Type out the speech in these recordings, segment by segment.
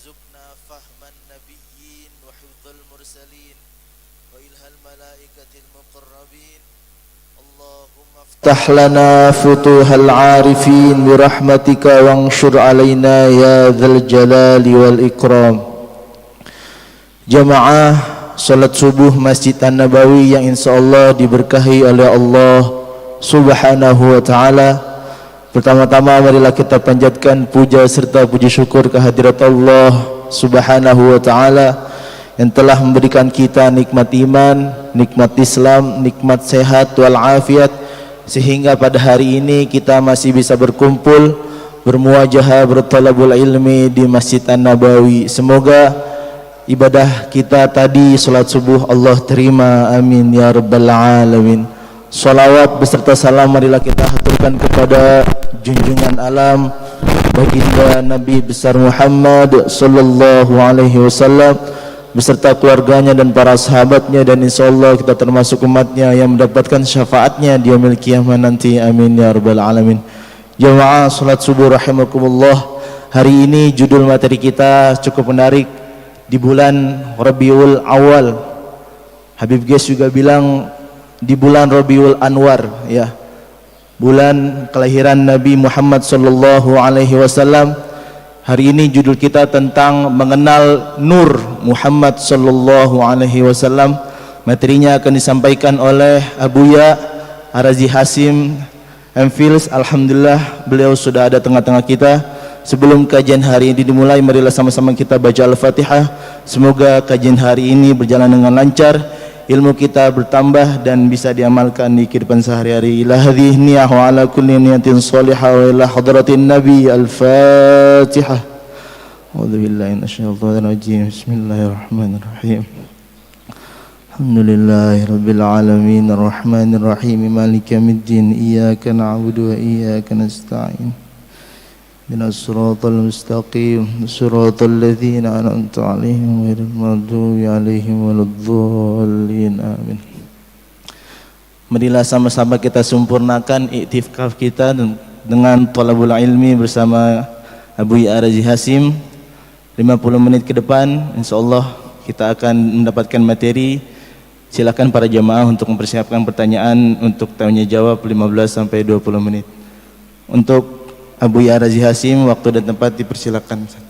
وارزقنا فهم النبيين وحفظ المرسلين وإلها الملائكة المقربين اللهم افتح لنا فتوح العارفين برحمتك وانشر علينا يا ذا الجلال والإكرام. Jamaah salat subuh Masjid An-Nabawi yang insyaallah diberkahi oleh Allah Subhanahu wa ta'ala. Pertama-tama marilah kita panjatkan puja serta puji syukur kehadirat Allah Subhanahu wa ta'ala yang telah memberikan kita nikmat iman, nikmat Islam, nikmat sehat walafiat, sehingga pada hari ini kita masih bisa berkumpul, bermuajahah, bertalabul ilmi di Masjid An-Nabawi. Semoga ibadah kita tadi salat subuh Allah terima, amin ya rabbal alamin. Salawat beserta salam marilah kita haturkan kepada junjungan alam baginda Nabi besar Muhammad sallallahu alaihi wasallam beserta keluarganya dan para sahabatnya, dan insyaallah kita termasuk umatnya yang mendapatkan syafaatnya di yaumil qiyamah nanti, amin ya rabbal alamin. Jamaah salat subuh rahimakumullah, hari ini judul materi kita cukup menarik. Di bulan Rabiul Awal, Habib Ges juga bilang di bulan Rabiul Anwar, ya, bulan kelahiran Nabi Muhammad sallallahu alaihi wasallam. Hari ini judul kita tentang mengenal Nur Muhammad sallallahu alaihi wasallam. Materinya akan disampaikan oleh Abuya Arazi Hasim Emfils. Alhamdulillah beliau sudah ada tengah-tengah kita. Sebelum kajian hari ini dimulai, marilah sama-sama kita baca Al-Fatihah. Semoga kajian hari ini berjalan dengan lancar, ilmu kita bertambah dan bisa diamalkan di kehidupan sehari-hari. Ila hadhihi niyah wa ala kulli niyatin salihah wa ila hadratin Nabi. Al-Fatihah. A'udzu billahi minasyaitonir rajim. Bismillahirrahmanirrahim. Alhamdulillahirabbil alamin arrahmanir rahim maliki yaumiddin iyyaka na'budu wa iyyaka nasta'in. Ihdinas siratal mustaqim siratal ladzina an'amta 'alaihim ghairil maghdubi 'alaihim waladdallin. Amin. Marilah sama-sama kita sempurnakan iktikaf kita dengan thalabul ilmi bersama Abu Arazi Hasim. 50 menit ke depan insyaallah kita akan mendapatkan materi. Silakan para jamaah untuk mempersiapkan pertanyaan untuk tanya jawab 15 sampai 20 menit. Untuk Abu Arazi Hasim, waktu dan tempat dipersilakan.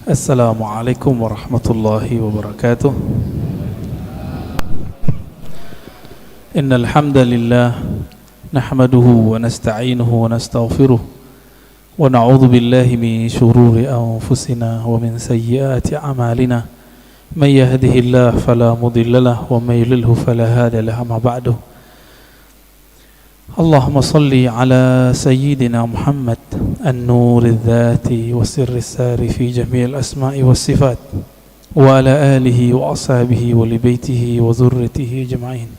Assalamualaikum warahmatullahi wabarakatuh. Innal hamdalillah nahmaduhu wa nasta'inuhu wa nastaghfiruh wa na'udzu billahi min shururi anfusina wa min sayyiati a'malina. May yahdihillahu fala mudilla lahu wa may yudlilhu fala hadiya lahu. Amma ba'du. Allahumma salli ala sayyidina Muhammad an-nur al-dhati wa sirri sari fi jami' al-asma'i wa sifat wa ala alihi wa ashabihi wa li baitihi wa dhurriyyatihi ajma'in.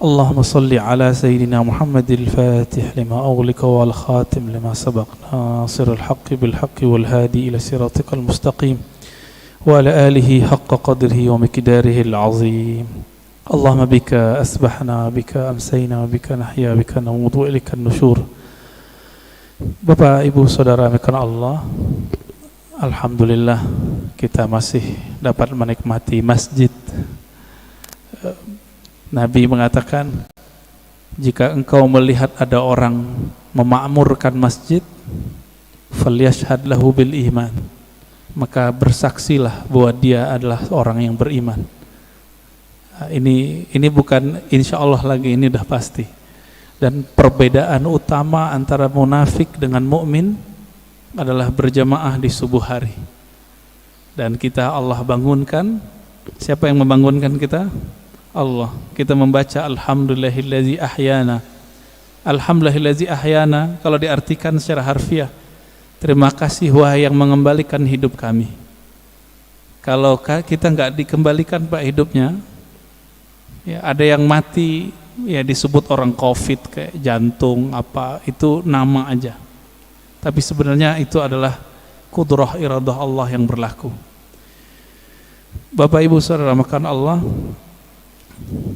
Allahumma salli ala sayyidina Muhammad al-fatih lima aghlika wal khatim lima sabaq nasir al-haqqi bil haqqi wal hadi ila siratikal mustaqim wa ala alihi haqqa qadrihi wa miqdarihi al-azim. Allahumma bika asbahna, bika amsayna, bika nahya, bika namutu, ilika nusyur. Bapak, Ibu, Saudara mekana Allah, alhamdulillah kita masih dapat menikmati masjid. Nabi mengatakan, jika engkau melihat ada orang memakmurkan masjid, falyashhad lahu bil iman, maka bersaksilah bahwa dia adalah orang yang beriman. Ini bukan insya Allah lagi, ini udah pasti. Dan perbedaan utama antara munafik dengan mukmin adalah berjamaah di subuh hari. Dan kita Allah bangunkan. Siapa yang membangunkan kita? Allah. Kita membaca alhamdulillahillazi ahyana Alhamdulillazi ahyana, kalau diartikan secara harfiah, terima kasih wahai yang mengembalikan hidup kami. Kalau kita nggak dikembalikan Pak hidupnya, ya ada yang mati ya disebut orang COVID kayak jantung apa, itu nama aja. Tapi sebenarnya itu adalah kudrah iradah Allah yang berlaku. Bapak Ibu Saudara makan Allah,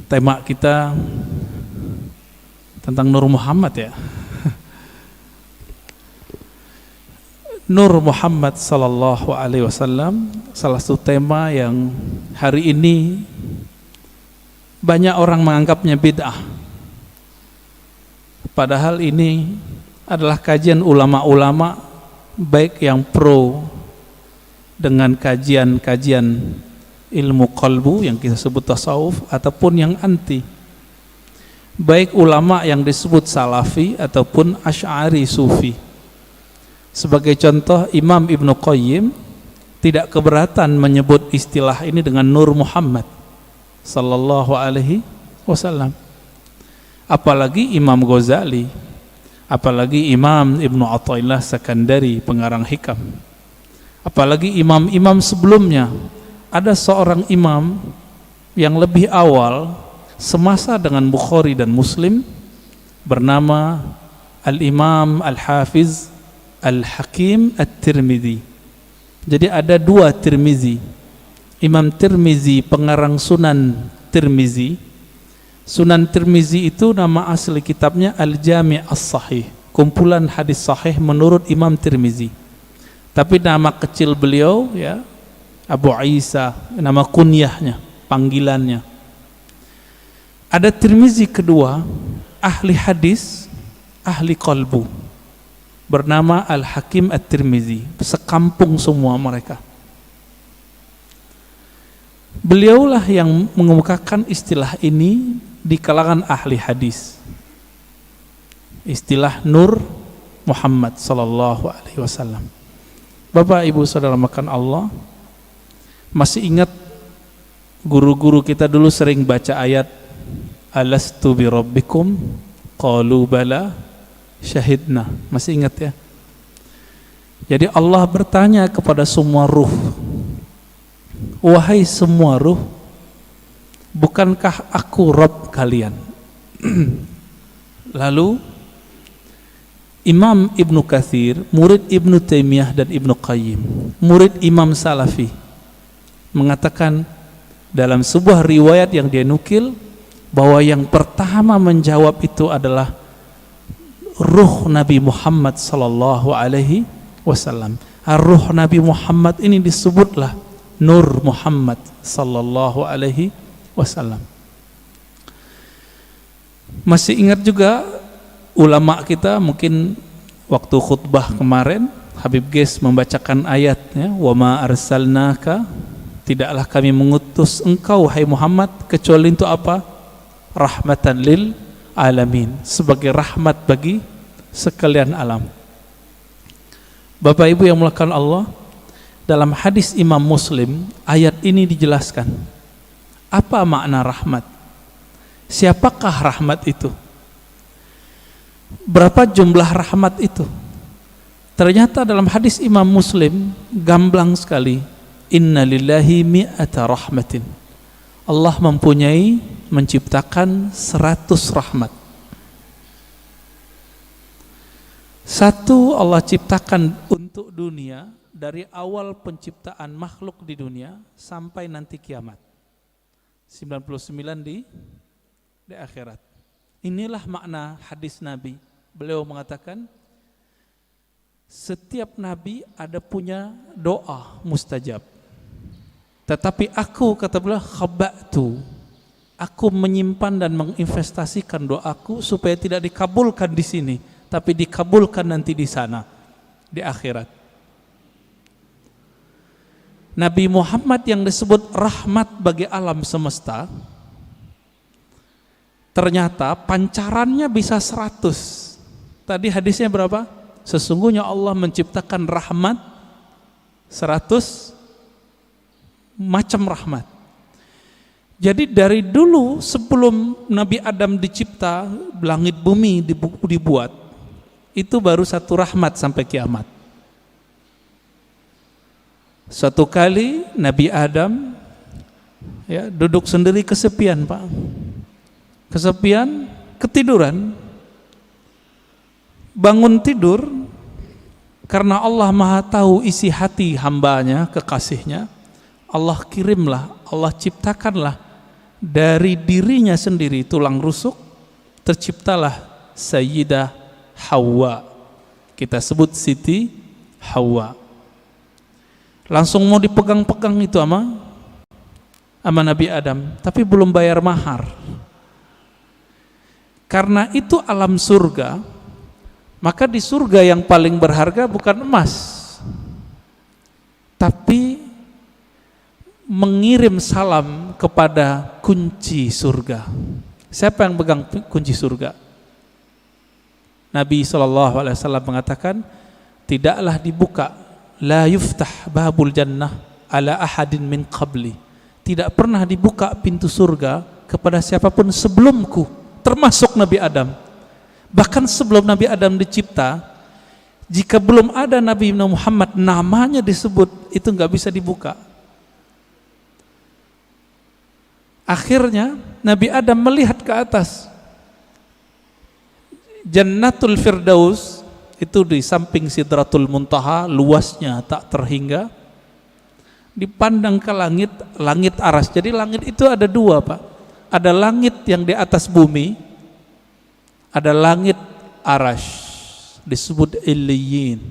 tema kita tentang Nur Muhammad ya. Nur Muhammad sallallahu alaihi wasallam, salah satu tema yang hari ini banyak orang menganggapnya bid'ah. Padahal ini adalah kajian ulama-ulama, baik yang pro dengan kajian-kajian ilmu qalbu yang kita sebut tasawuf, ataupun yang anti, baik ulama yang disebut salafi ataupun asy'ari sufi. Sebagai contoh, Imam Ibnu Qayyim tidak keberatan menyebut istilah ini dengan Nur Muhammad sallallahu alaihi wasallam. Apalagi Imam Ghazali, apalagi Imam Ibnu Athaillah Sakandari pengarang Hikam, apalagi imam-imam sebelumnya. Ada seorang imam yang lebih awal semasa dengan Bukhari dan Muslim bernama Al-Imam Al-Hafiz Al-Hakim At-Tirmidzi. Jadi ada dua Tirmizi. Imam Tirmizi pengarang Sunan Tirmizi. Sunan Tirmizi itu nama asli kitabnya Al-Jami' As-Sahih, kumpulan hadis sahih menurut Imam Tirmizi. Tapi nama kecil beliau ya Abu Isa, nama kunyahnya, panggilannya. Ada Tirmizi kedua, ahli hadis, ahli qalbu, bernama Al-Hakim At-Tirmidzi. Sekampung semua mereka. Beliaulah yang mengemukakan istilah ini di kalangan ahli hadis, istilah Nur Muhammad sallallahu alaihi wasallam. Bapak Ibu Saudara makan Allah, masih ingat guru-guru kita dulu sering baca ayat Alastu bi rabbikum qalu bala syahidna. Masih ingat ya? Jadi Allah bertanya kepada semua ruh, wahai semua ruh, bukankah aku Rabb kalian? Lalu Imam Ibnu Katsir, murid Ibnu Taimiyah dan Ibnu Qayyim, murid Imam Salafi, mengatakan dalam sebuah riwayat yang dia nukil bahwa yang pertama menjawab itu adalah ruh Nabi Muhammad sallallahu alaihi wasallam. Ruh Nabi Muhammad ini disebutlah Nur Muhammad sallallahu alaihi wasallam. Masih ingat juga ulama kita, mungkin waktu khutbah kemarin Habib Ges membacakan ayatnya, wa ma arsalnaka, tidaklah kami mengutus engkau hai Muhammad kecuali untuk apa? Rahmatan lil alamin, sebagai rahmat bagi sekalian alam. Bapak Ibu yang dimuliakan Allah, dalam hadis Imam Muslim ayat ini dijelaskan apa makna rahmat, siapakah rahmat itu, berapa jumlah rahmat itu. Ternyata dalam hadis Imam Muslim gamblang sekali, inna lillahi mi'ata rahmatin, Allah mempunyai, menciptakan 100 rahmat. Satu Allah ciptakan untuk dunia dari awal penciptaan makhluk di dunia sampai nanti kiamat. 99 di akhirat. Inilah makna hadis Nabi. Beliau mengatakan setiap nabi ada punya doa mustajab. Tetapi aku, kata beliau, khaba'tu, aku menyimpan dan menginvestasikan doaku supaya tidak dikabulkan di sini, tapi dikabulkan nanti di sana, di akhirat. Nabi Muhammad yang disebut rahmat bagi alam semesta, ternyata pancarannya bisa 100. Tadi hadisnya berapa? Sesungguhnya Allah menciptakan rahmat 100 macam rahmat. Jadi dari dulu sebelum Nabi Adam dicipta, langit bumi dibuat, itu baru satu rahmat sampai kiamat. Suatu kali Nabi Adam ya duduk sendiri kesepian, Pak. Kesepian, ketiduran. Bangun tidur karena Allah Maha tahu isi hati hambanya, kekasihnya. Allah kirimlah, Allah ciptakanlah dari dirinya sendiri tulang rusuk, terciptalah Sayyidah Hawa. Kita sebut Siti Hawa. Langsung mau dipegang-pegang itu sama Nabi Adam, tapi belum bayar mahar. Karena itu alam surga, maka di surga yang paling berharga bukan emas, tapi mengirim salam kepada kunci surga. Siapa yang pegang kunci surga? Nabi SAW mengatakan, tidaklah dibuka, la yuftah babul jannah ala ahadin min qabli. Tidak pernah dibuka pintu surga kepada siapapun sebelumku, termasuk Nabi Adam. Bahkan sebelum Nabi Adam dicipta, jika belum ada Nabi Muhammad namanya disebut, itu nggak bisa dibuka. Akhirnya Nabi Adam melihat ke atas. Jannatul Firdaus itu di samping Sidratul Muntaha, luasnya tak terhingga. Dipandang ke langit, langit aras. Jadi langit itu ada dua, Pak. Ada langit yang di atas bumi, ada langit arash, disebut Illiyin.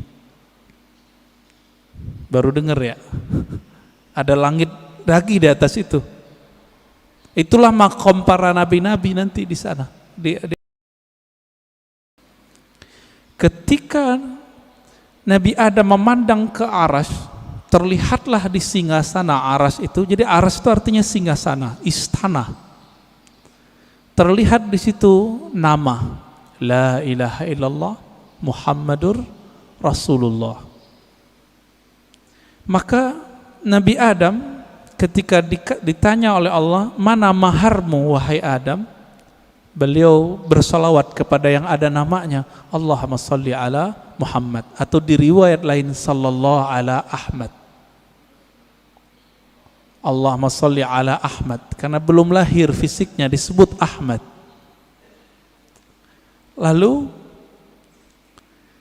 Baru dengar ya? Ada langit lagi di atas itu. Itulah makom para nabi-nabi nanti di sana. Ketika Nabi Adam memandang ke arash, terlihatlah di singgasana arash itu. Jadi arash itu artinya singgasana, istana. Terlihat di situ nama La ilaha illallah Muhammadur Rasulullah. Maka Nabi Adam ketika ditanya oleh Allah, mana maharmu wahai Adam? Beliau bersalawat kepada yang ada namanya, Allahumma salli ala Muhammad, atau di riwayat lain sallallahu ala Ahmad. Allahumma salli ala Ahmad, karena belum lahir fisiknya disebut Ahmad. Lalu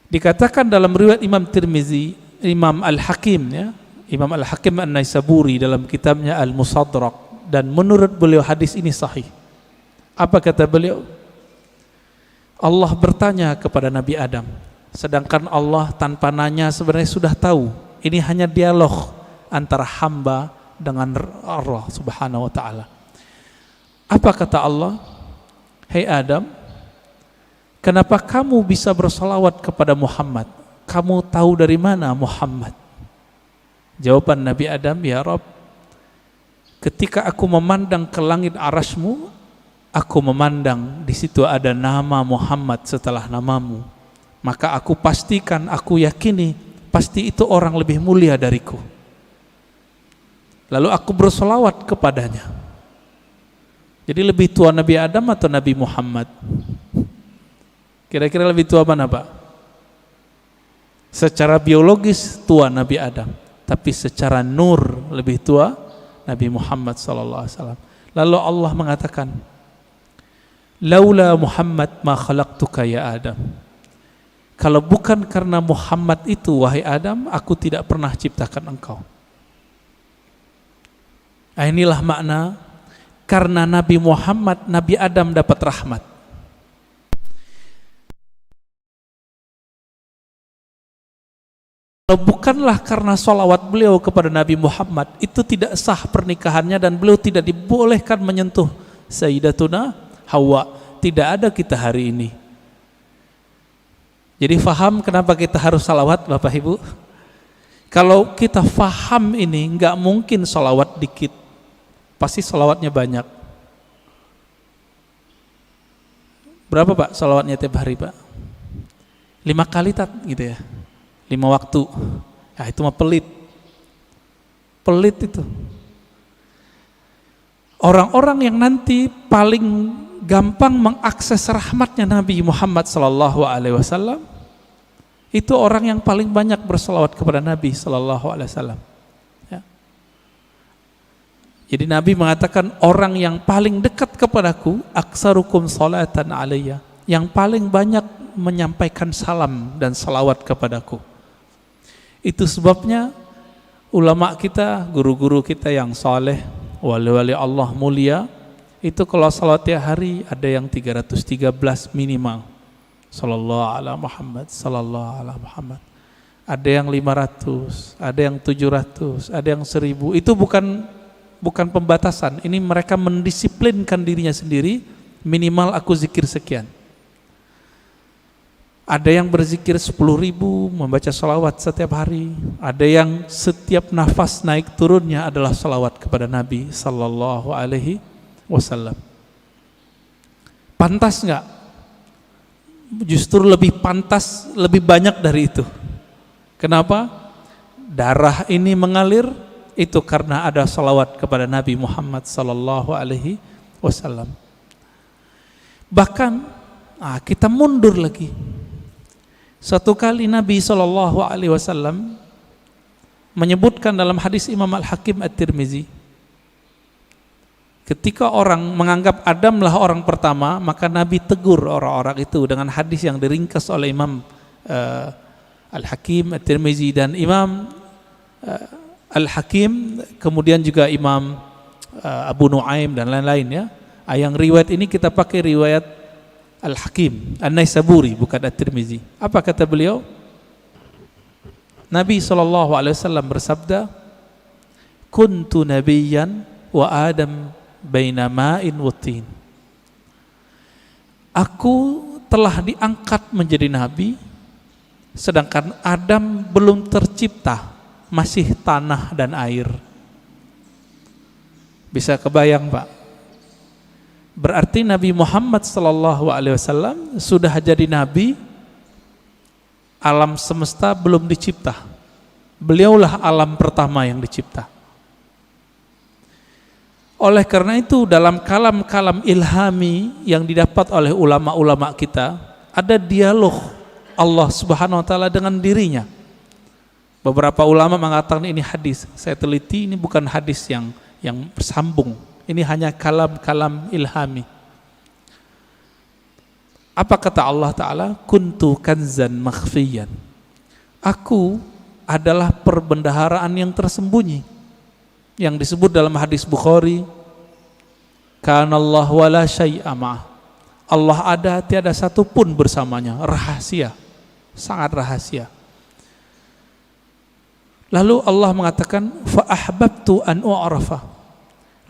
dikatakan dalam riwayat Imam Tirmizi, Imam Al-Hakim ya, Imam Al-Hakim An-Naisaburi dalam kitabnya Al-Musadrak, dan menurut beliau hadis ini sahih. Apa kata beliau? Allah bertanya kepada Nabi Adam, sedangkan Allah tanpa nanya sebenarnya sudah tahu. Ini hanya dialog antara hamba dengan Allah Subhanahu wa taala. Apa kata Allah? Hei Adam, kenapa kamu bisa bersalawat kepada Muhammad? Kamu tahu dari mana Muhammad? Jawaban Nabi Adam, ya Rabb, ketika aku memandang ke langit arasmu, aku memandang di situ ada nama Muhammad setelah namamu. Maka aku pastikan, aku yakini pasti itu orang lebih mulia dariku. Lalu aku bersolawat kepadanya. Jadi lebih tua Nabi Adam atau Nabi Muhammad? Kira-kira lebih tua mana, Pak? Secara biologis tua Nabi Adam, tapi secara nur lebih tua Nabi Muhammad SAW. Lalu Allah mengatakan, laula Muhammad ma khalaqtuka ya Adam. Kalau bukan karena Muhammad itu wahai Adam, aku tidak pernah ciptakan engkau. Nah, inilah makna karena Nabi Muhammad, Nabi Adam dapat rahmat. Kalau bukanlah karena sholawat beliau kepada Nabi Muhammad, itu tidak sah pernikahannya dan beliau tidak dibolehkan menyentuh Sayyidatuna Hawa. Tidak ada kita hari ini. Jadi faham kenapa kita harus salawat, Bapak Ibu? Kalau kita faham ini, nggak mungkin salawat dikit, pasti salawatnya banyak. Berapa Pak salawatnya tiap hari, Pak? 5 kali tak gitu ya, 5 waktu. Ya itu mah pelit itu. orang-orang yang nanti paling gampang mengakses rahmatnya Nabi Muhammad sallallahu alaihi wasallam itu orang yang paling banyak berselawat kepada Nabi sallallahu alaihi wasallam. Ya. Jadi Nabi mengatakan orang yang paling dekat kepadaku aksarukum salatan alayya, yang paling banyak menyampaikan salam dan salawat kepadaku. Itu sebabnya ulama kita, guru-guru kita yang saleh, wali-wali Allah mulia, itu kalau salat tiap hari ada yang 313 minimal. Sallallahu ala Muhammad, sallallahu ala Muhammad. Ada yang 500, ada yang 700, ada yang 1000. Itu bukan pembatasan. Ini mereka mendisiplinkan dirinya sendiri, minimal aku zikir sekian. Ada yang berzikir 10.000, membaca salawat setiap hari. Ada yang setiap nafas naik turunnya adalah salawat kepada Nabi sallallahu alaihi wasallam. Pantas enggak? Justru lebih pantas, lebih banyak dari itu. Kenapa? Darah ini mengalir itu karena ada salawat kepada Nabi Muhammad sallallahu alaihi wasallam. Bahkan kita mundur lagi. Suatu kali Nabi sallallahu alaihi wasallam menyebutkan dalam hadis Imam Al-Hakim At-Tirmizi, ketika orang menganggap Adamlah orang pertama, maka Nabi tegur orang-orang itu dengan hadis yang diringkas oleh Imam Al-Hakim At-Tirmizi dan Imam Al-Hakim, kemudian juga Imam Abu Nuaim dan lain-lain ya. Yang riwayat ini kita pakai riwayat Al-Hakim An-Naisaburi, bukan At-Tirmizi. Apa kata beliau? Nabi SAW bersabda, kuntu nabiyyan wa Adam baina ma'in wa tin. Aku telah diangkat menjadi nabi, sedangkan Adam belum tercipta, masih tanah dan air. Bisa kebayang Pak? Berarti Nabi Muhammad SAW sudah jadi nabi, alam semesta belum dicipta. Beliaulah alam pertama yang dicipta. Oleh karena itu dalam kalam-kalam ilhami yang didapat oleh ulama-ulama kita, ada dialog Allah Subhanahu wa taala dengan dirinya. Beberapa ulama mengatakan ini hadis. Saya teliti, ini bukan hadis yang bersambung. Ini hanya kalam-kalam ilhami. Apa kata Allah Ta'ala? Kuntu kanzan makhfiyan. Aku adalah perbendaharaan yang tersembunyi. Yang disebut dalam hadis Bukhari, Kanallahu wala syai'a ma'ah. Allah ada, tiada satu pun bersamanya. Rahasia, sangat rahasia. Lalu Allah mengatakan, fa ahbabtu an u'rafa.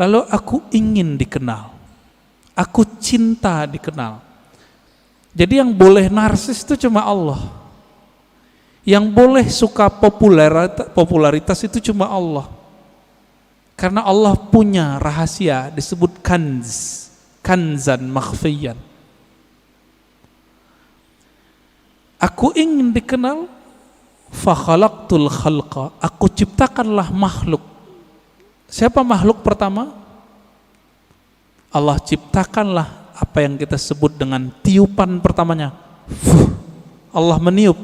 Lalu aku ingin dikenal, aku cinta dikenal. Jadi yang boleh narsis itu cuma Allah. Yang boleh suka popularitas itu cuma Allah. Karena Allah punya rahasia disebut kanzan makhfiyan. Aku ingin dikenal, fa khalaqtul khalqa. Aku ciptakanlah makhluk. Siapa makhluk pertama? Allah ciptakanlah apa yang kita sebut dengan tiupan pertamanya. Allah meniup.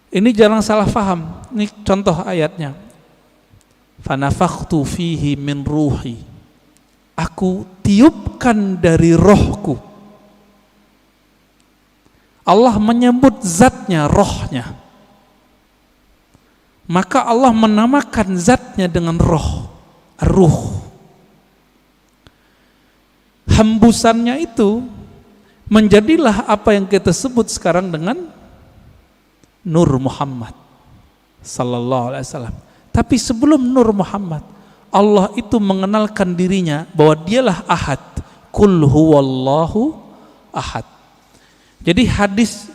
Ini jangan salah faham. Ini contoh ayatnya. Fanafakhtu fihi min ruhi. Aku tiupkan dari rohku. Allah menyebut zatnya, rohnya. Maka Allah menamakan zatnya dengan roh, ruh. Hembusannya itu menjadilah apa yang kita sebut sekarang dengan Nur Muhammad sallallahu alaihi wasallam. Tapi sebelum Nur Muhammad, Allah itu mengenalkan dirinya bahwa dialah Ahad. Qul huwallahu ahad. Jadi hadis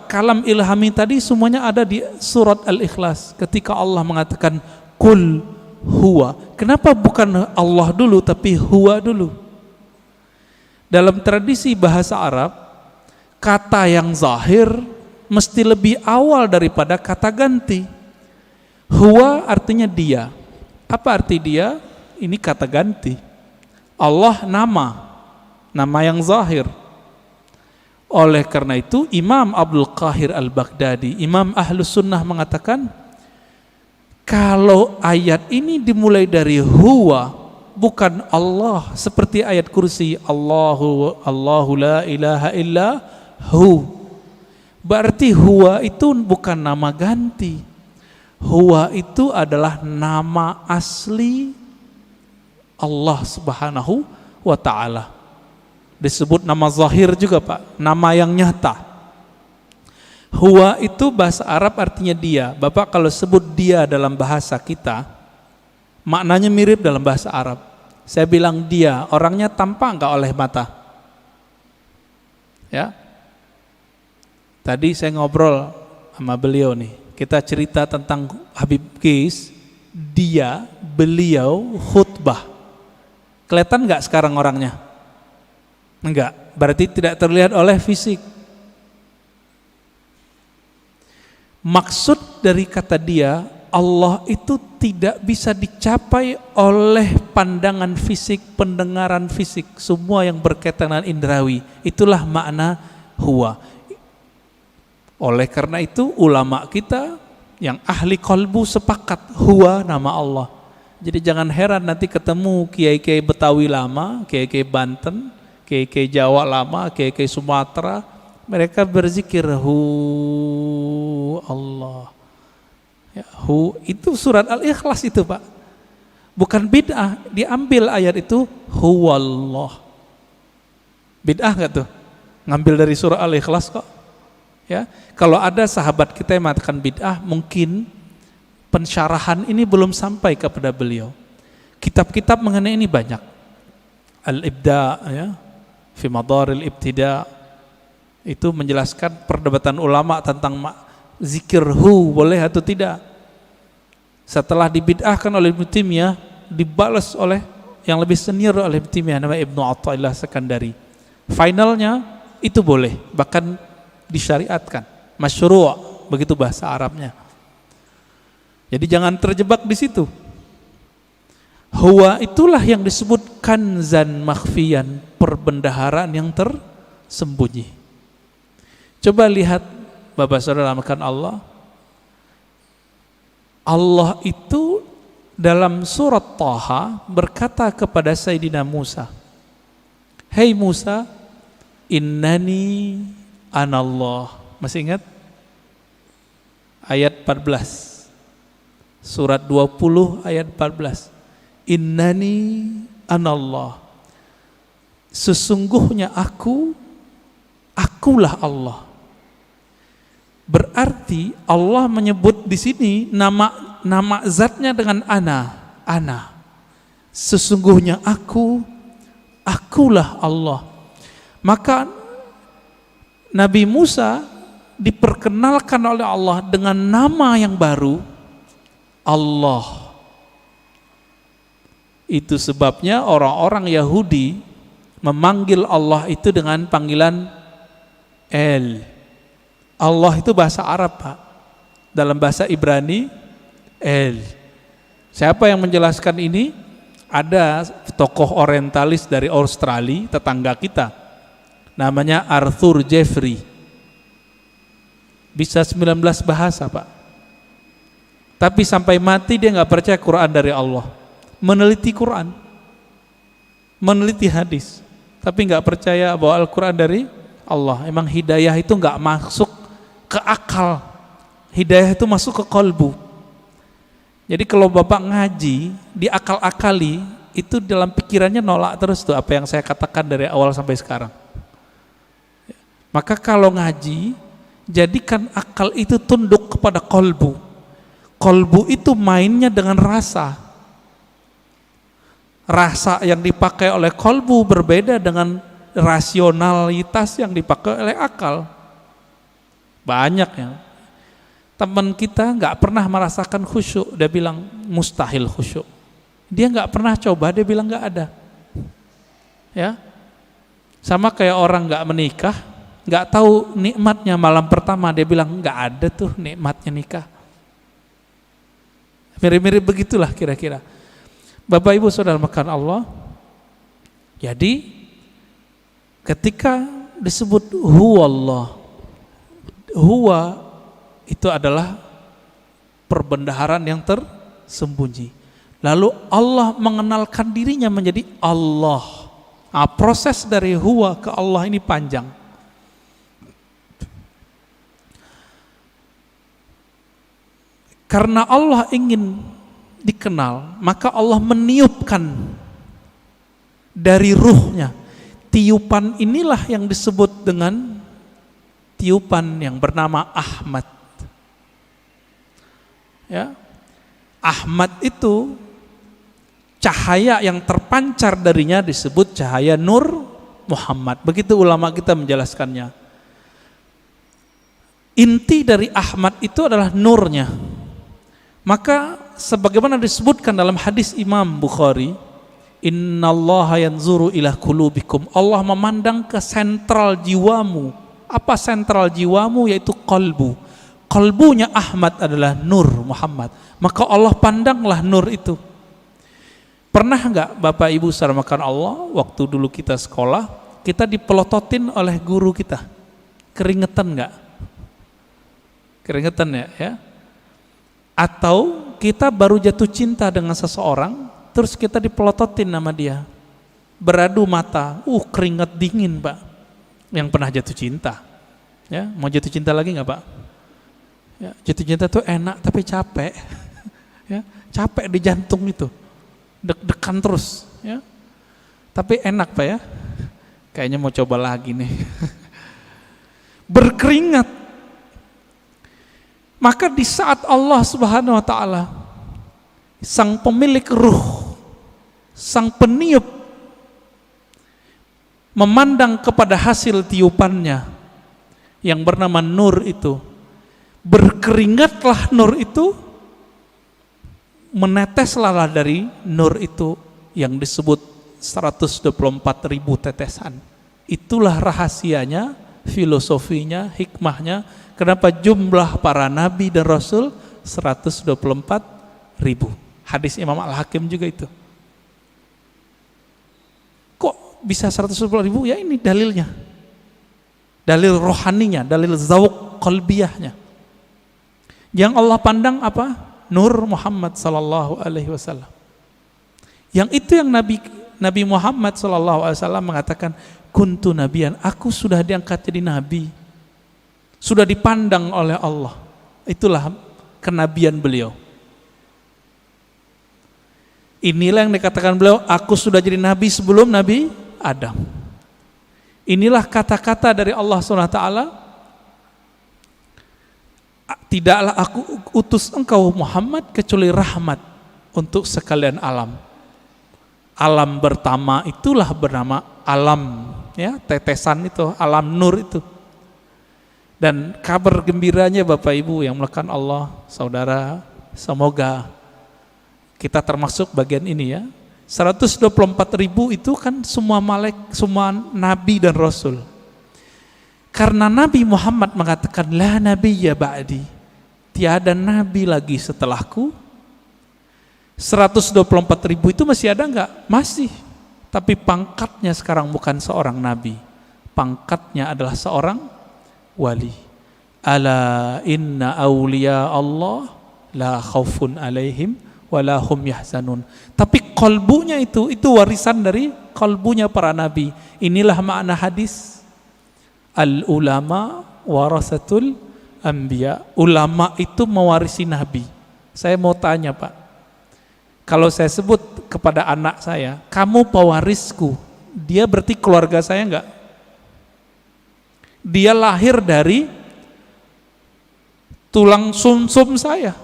kalam ilhami tadi semuanya ada di surat Al-Ikhlas ketika Allah mengatakan Qul huwa. Kenapa bukan Allah dulu tapi huwa dulu? Dalam tradisi bahasa Arab, kata yang zahir mesti lebih awal daripada kata ganti. Huwa artinya dia. Apa arti dia? ini kata ganti. Allah nama yang zahir. Oleh karena itu Imam Abdul Qahir Al-Baghdadi, Imam Ahlus Sunnah mengatakan, kalau ayat ini dimulai dari huwa, bukan Allah, seperti ayat kursi, Allahu la ilaha illa hu, berarti huwa itu bukan nama ganti. Huwa itu adalah nama asli Allah Subhanahu wa ta'ala. Disebut nama zahir juga Pak, nama yang nyata. Huwa itu bahasa Arab artinya dia. Bapak kalau sebut dia dalam bahasa kita, maknanya mirip dalam bahasa Arab. Saya bilang dia, orangnya tampak enggak oleh mata? Ya. Tadi saya ngobrol sama beliau nih. Kita cerita tentang Habib Qais, beliau khutbah. Kelihatan enggak sekarang orangnya? Enggak, berarti tidak terlihat oleh fisik. Maksud dari kata dia, Allah itu tidak bisa dicapai oleh pandangan fisik, pendengaran fisik, semua yang berkaitan dengan indrawi. Itulah makna huwa. Oleh karena itu ulama kita yang ahli qalbu sepakat huwa nama Allah. Jadi jangan heran nanti ketemu kiai-kiai Betawi lama, kiai-kiai Banten, kiai-kiai Jawa lama, kiai-kiai Sumatera, mereka berzikir hu Allah. Ya, hu itu surat Al-Ikhlas itu Pak. Bukan bid'ah, diambil ayat itu huwallah. Bid'ah enggak tuh? Ngambil dari surah Al-Ikhlas kok. Ya, kalau ada sahabat kita yang mengatakan bid'ah, mungkin pensyarahan ini belum sampai kepada beliau. Kitab-kitab mengenai ini banyak. Al-Ibda ya, fi Madaril Ibtida, itu menjelaskan perdebatan ulama tentang zikir hu boleh atau tidak. Setelah dibid'ahkan oleh Ibnu Taimiyah, dibalas oleh yang lebih senior oleh Ibnu Taimiyah, namanya Ibnu Athaillah Sekandari. Finalnya itu boleh, bahkan disyariatkan, masyru', begitu bahasa Arabnya. Jadi jangan terjebak di situ. Huwa itulah yang disebut kanzan makhfiyan, perbendaharaan yang tersembunyi. Coba lihat Bapak Saudara amakan Allah. Allah itu dalam surat Thaha berkata kepada Sayyidina Musa, "Hei Musa, innani anallah." Masih ingat? Ayat 14. Surat 20 ayat 14. Innani anallah. Sesungguhnya akulah Allah. Berarti Allah menyebut di sini nama zatnya dengan ana. Sesungguhnya akulah Allah. Maka Nabi Musa diperkenalkan oleh Allah dengan nama yang baru, Allah. Itu sebabnya orang-orang Yahudi memanggil Allah itu dengan panggilan El. Allah itu bahasa Arab Pak. Dalam bahasa Ibrani El. Siapa yang menjelaskan ini? Ada tokoh orientalis dari Australia, tetangga kita, namanya Arthur Jeffrey. Bisa 19 bahasa Pak. Tapi sampai mati dia nggak percaya Quran dari Allah. Meneliti Quran, meneliti hadis, tapi nggak percaya bahwa Al-Quran dari Allah. Emang hidayah itu nggak masuk ke akal, hidayah itu masuk ke kolbu. Jadi kalau Bapak ngaji, diakal-akali, itu dalam pikirannya nolak terus tuh apa yang saya katakan dari awal sampai sekarang. Maka kalau ngaji, jadikan akal itu tunduk kepada kolbu. Kolbu itu mainnya dengan rasa. Rasa yang dipakai oleh kolbu berbeda dengan rasionalitas yang dipakai oleh akal. Banyak ya. Teman kita nggak pernah merasakan khusyuk, dia bilang mustahil khusyuk. Dia nggak pernah coba, dia bilang nggak ada. Ya, sama kayak orang nggak menikah, nggak tahu nikmatnya malam pertama, dia bilang nggak ada tuh nikmatnya nikah. Mirip-mirip begitulah kira-kira. Bapak Ibu Saudara makan Allah, jadi ketika disebut huwallah, huwa itu adalah perbendaharaan yang tersembunyi. Lalu Allah mengenalkan dirinya menjadi Allah. Nah, proses dari huwa ke Allah ini panjang. Karena Allah ingin dikenal, maka Allah meniupkan dari ruhnya. Tiupan inilah yang disebut dengan tiupan yang bernama Ahmad. Ya, Ahmad itu cahaya yang terpancar darinya disebut cahaya Nur Muhammad. Begitu ulama kita menjelaskannya. Inti dari Ahmad itu adalah nurnya. Maka sebagaimana disebutkan dalam hadis Imam Bukhari, innallaha yanzuru ila qulubikum, Allah memandang ke sentral jiwamu. Apa sentral jiwamu? Yaitu qalbu. Qalbunya Ahmad adalah Nur Muhammad. Maka Allah pandanglah nur itu. Pernah enggak Bapak Ibu saudara makan Allah, waktu dulu kita sekolah, kita dipelototin oleh guru kita? Keringetan enggak? Keringetan ya? Atau kita baru jatuh cinta dengan seseorang, terus kita dipelototin nama dia, beradu mata, keringat dingin Pak. Yang pernah jatuh cinta, ya mau jatuh cinta lagi nggak Pak? Ya, jatuh cinta tuh enak tapi capek, ya capek di jantung itu, deg-degan terus, ya. Tapi enak Pak ya, kayaknya mau coba lagi nih, berkeringat. Maka di saat Allah Subhanahu wa taala, sang pemilik ruh, sang peniup, memandang kepada hasil tiupannya yang bernama nur itu, berkeringatlah nur itu, meneteslah dari nur itu yang disebut 124.000 tetesan. Itulah rahasianya, filosofinya, hikmahnya, kenapa jumlah para nabi dan rasul 124.000. Hadis Imam Al-Hakim juga itu. Kok bisa 124.000? Ya ini dalilnya. Dalil rohaninya, dalil zawq qalbiyahnya. Yang Allah pandang apa? Nur Muhammad sallallahu alaihi wasallam. Yang itu yang Nabi Muhammad sallallahu alaihi wasallam mengatakan, kuntu nabiyan, aku sudah diangkat jadi nabi. Sudah dipandang oleh Allah. Itulah kenabian beliau. Inilah yang dikatakan beliau, aku sudah jadi nabi sebelum Nabi Adam. Inilah kata-kata dari Allah SWT, tidaklah aku utus engkau Muhammad kecuali rahmat untuk sekalian alam. Alam pertama itulah bernama alam, ya, tetesan itu, alam nur itu. Dan kabar gembiranya Bapak Ibu yang melakukan Allah, saudara, semoga kita termasuk bagian ini ya. 124.000 itu kan semua nabi dan rasul. Karena Nabi Muhammad mengatakan la nabiyya ba'di, tiada nabi lagi setelahku. 124.000 itu masih ada enggak? Masih. Tapi pangkatnya sekarang bukan seorang nabi. Pangkatnya adalah seorang wali. Ala inna awliya Allah la khaufun alaihim wala hum yahzanun. Tapi qalbunya itu warisan dari qalbunya para nabi. Inilah makna hadis al ulama warasatul anbiya. Ulama itu mewarisi nabi. Saya mau tanya Pak, kalau saya sebut kepada anak saya, kamu pewarisku, dia berarti keluarga saya enggak? Dia lahir dari tulang sumsum saya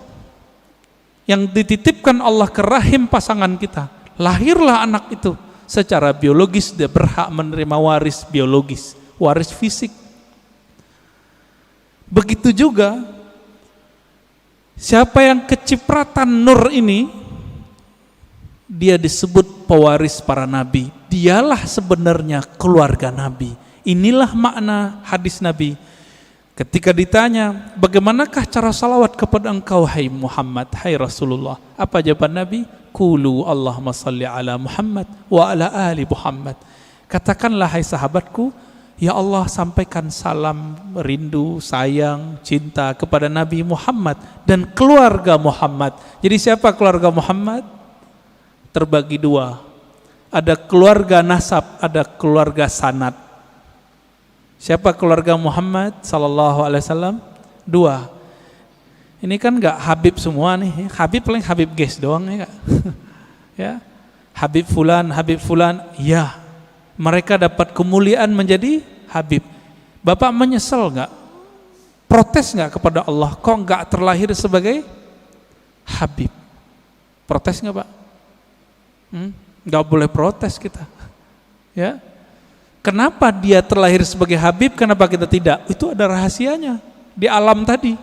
yang dititipkan Allah ke rahim pasangan kita. Lahirlah anak itu, secara biologis dia berhak menerima waris biologis, waris fisik. Begitu juga siapa yang kecipratan nur ini, dia disebut pewaris para nabi. Dialah sebenarnya keluarga nabi. Inilah makna hadis Nabi. Ketika ditanya, bagaimanakah cara salawat kepada engkau hai Muhammad, hai Rasulullah? Apa jawaban Nabi? Qulu Allahumma salli ala Muhammad wa ala ali Muhammad. Katakanlah hai sahabatku, ya Allah sampaikan salam, rindu, sayang, cinta kepada Nabi Muhammad dan keluarga Muhammad. Jadi siapa keluarga Muhammad? Terbagi dua. Ada keluarga nasab, ada keluarga sanad. Siapa keluarga Muhammad sallallahu alaihi wasallam? Dua. Ini kan enggak Habib semua nih. Habib paling Habib guys doang ya enggak? Ya. Habib fulan, ya. Mereka dapat kemuliaan menjadi Habib. Bapak menyesal enggak? Protes enggak kepada Allah? Kok enggak terlahir sebagai Habib? Protes enggak, Pak? Enggak boleh protes kita. Ya. Kenapa dia terlahir sebagai Habib, kenapa kita tidak? Itu ada rahasianya di alam tadi.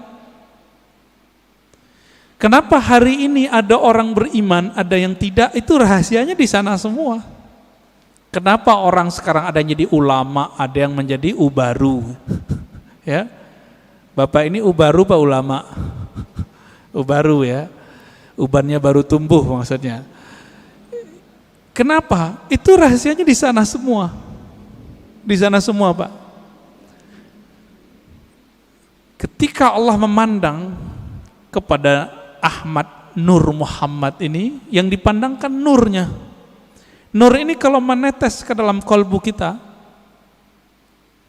Kenapa hari ini ada orang beriman, ada yang tidak? Itu rahasianya di sana semua. Kenapa orang sekarang ada yang jadi ulama, ada yang menjadi ubaru? Ya, Bapak ini ubaru Pak ulama? Ubaru ya, ubannya baru tumbuh maksudnya. Kenapa? Itu rahasianya di sana semua. Di sana semua Pak. Ketika Allah memandang kepada Ahmad Nur Muhammad ini, yang dipandangkan nurnya. Nur ini kalau menetes ke dalam kalbu kita,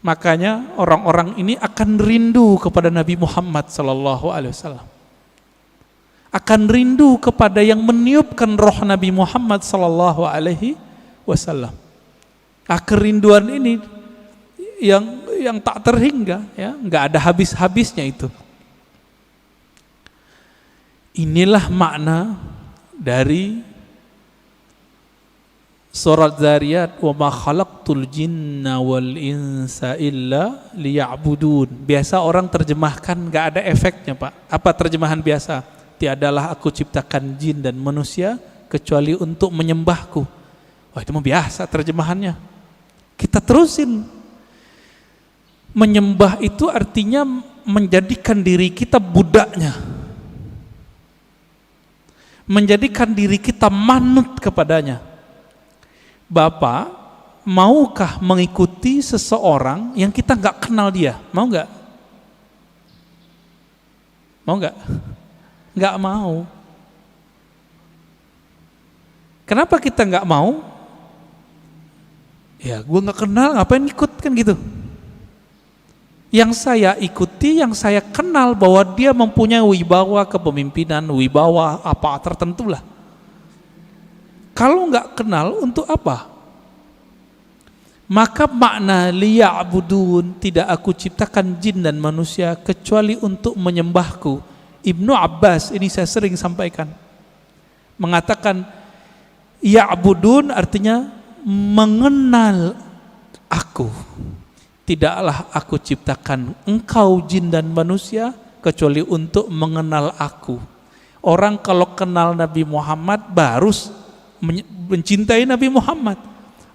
makanya orang-orang ini akan rindu kepada Nabi Muhammad sallallahu alaihi wasallam. Akan rindu kepada yang meniupkan roh Nabi Muhammad sallallahu alaihi wasallam. Kerinduan ini yang tak terhingga, ya, enggak ada habis-habisnya itu. Inilah makna dari Surat Zariyat, wa ma khalaqtul jinna wal insa illa liya'budun. Biasa orang terjemahkan enggak ada efeknya, Pak. Apa terjemahan biasa? Tiadalah aku ciptakan jin dan manusia kecuali untuk menyembahku. Wah, itu mah biasa terjemahannya. Kita terusin. Menyembah itu artinya menjadikan diri kita budaknya. Menjadikan diri kita manut kepadanya. Bapak, maukah mengikuti seseorang yang kita nggak kenal dia? Mau nggak? Mau nggak? Nggak mau. Kenapa kita nggak mau? Ya, gue nggak kenal, ngapain ikut kan gitu? Yang saya ikuti, yang saya kenal bahwa dia mempunyai wibawa kepemimpinan, wibawa apa tertentu lah. Kalau nggak kenal, untuk apa? Maka makna liya'budun, tidak aku ciptakan jin dan manusia kecuali untuk menyembahku. Ibnu Abbas, ini saya sering sampaikan, mengatakan ya'budun artinya mengenal aku. Tidaklah aku ciptakan engkau jin dan manusia kecuali untuk mengenal aku. Orang kalau kenal Nabi Muhammad baru mencintai Nabi Muhammad.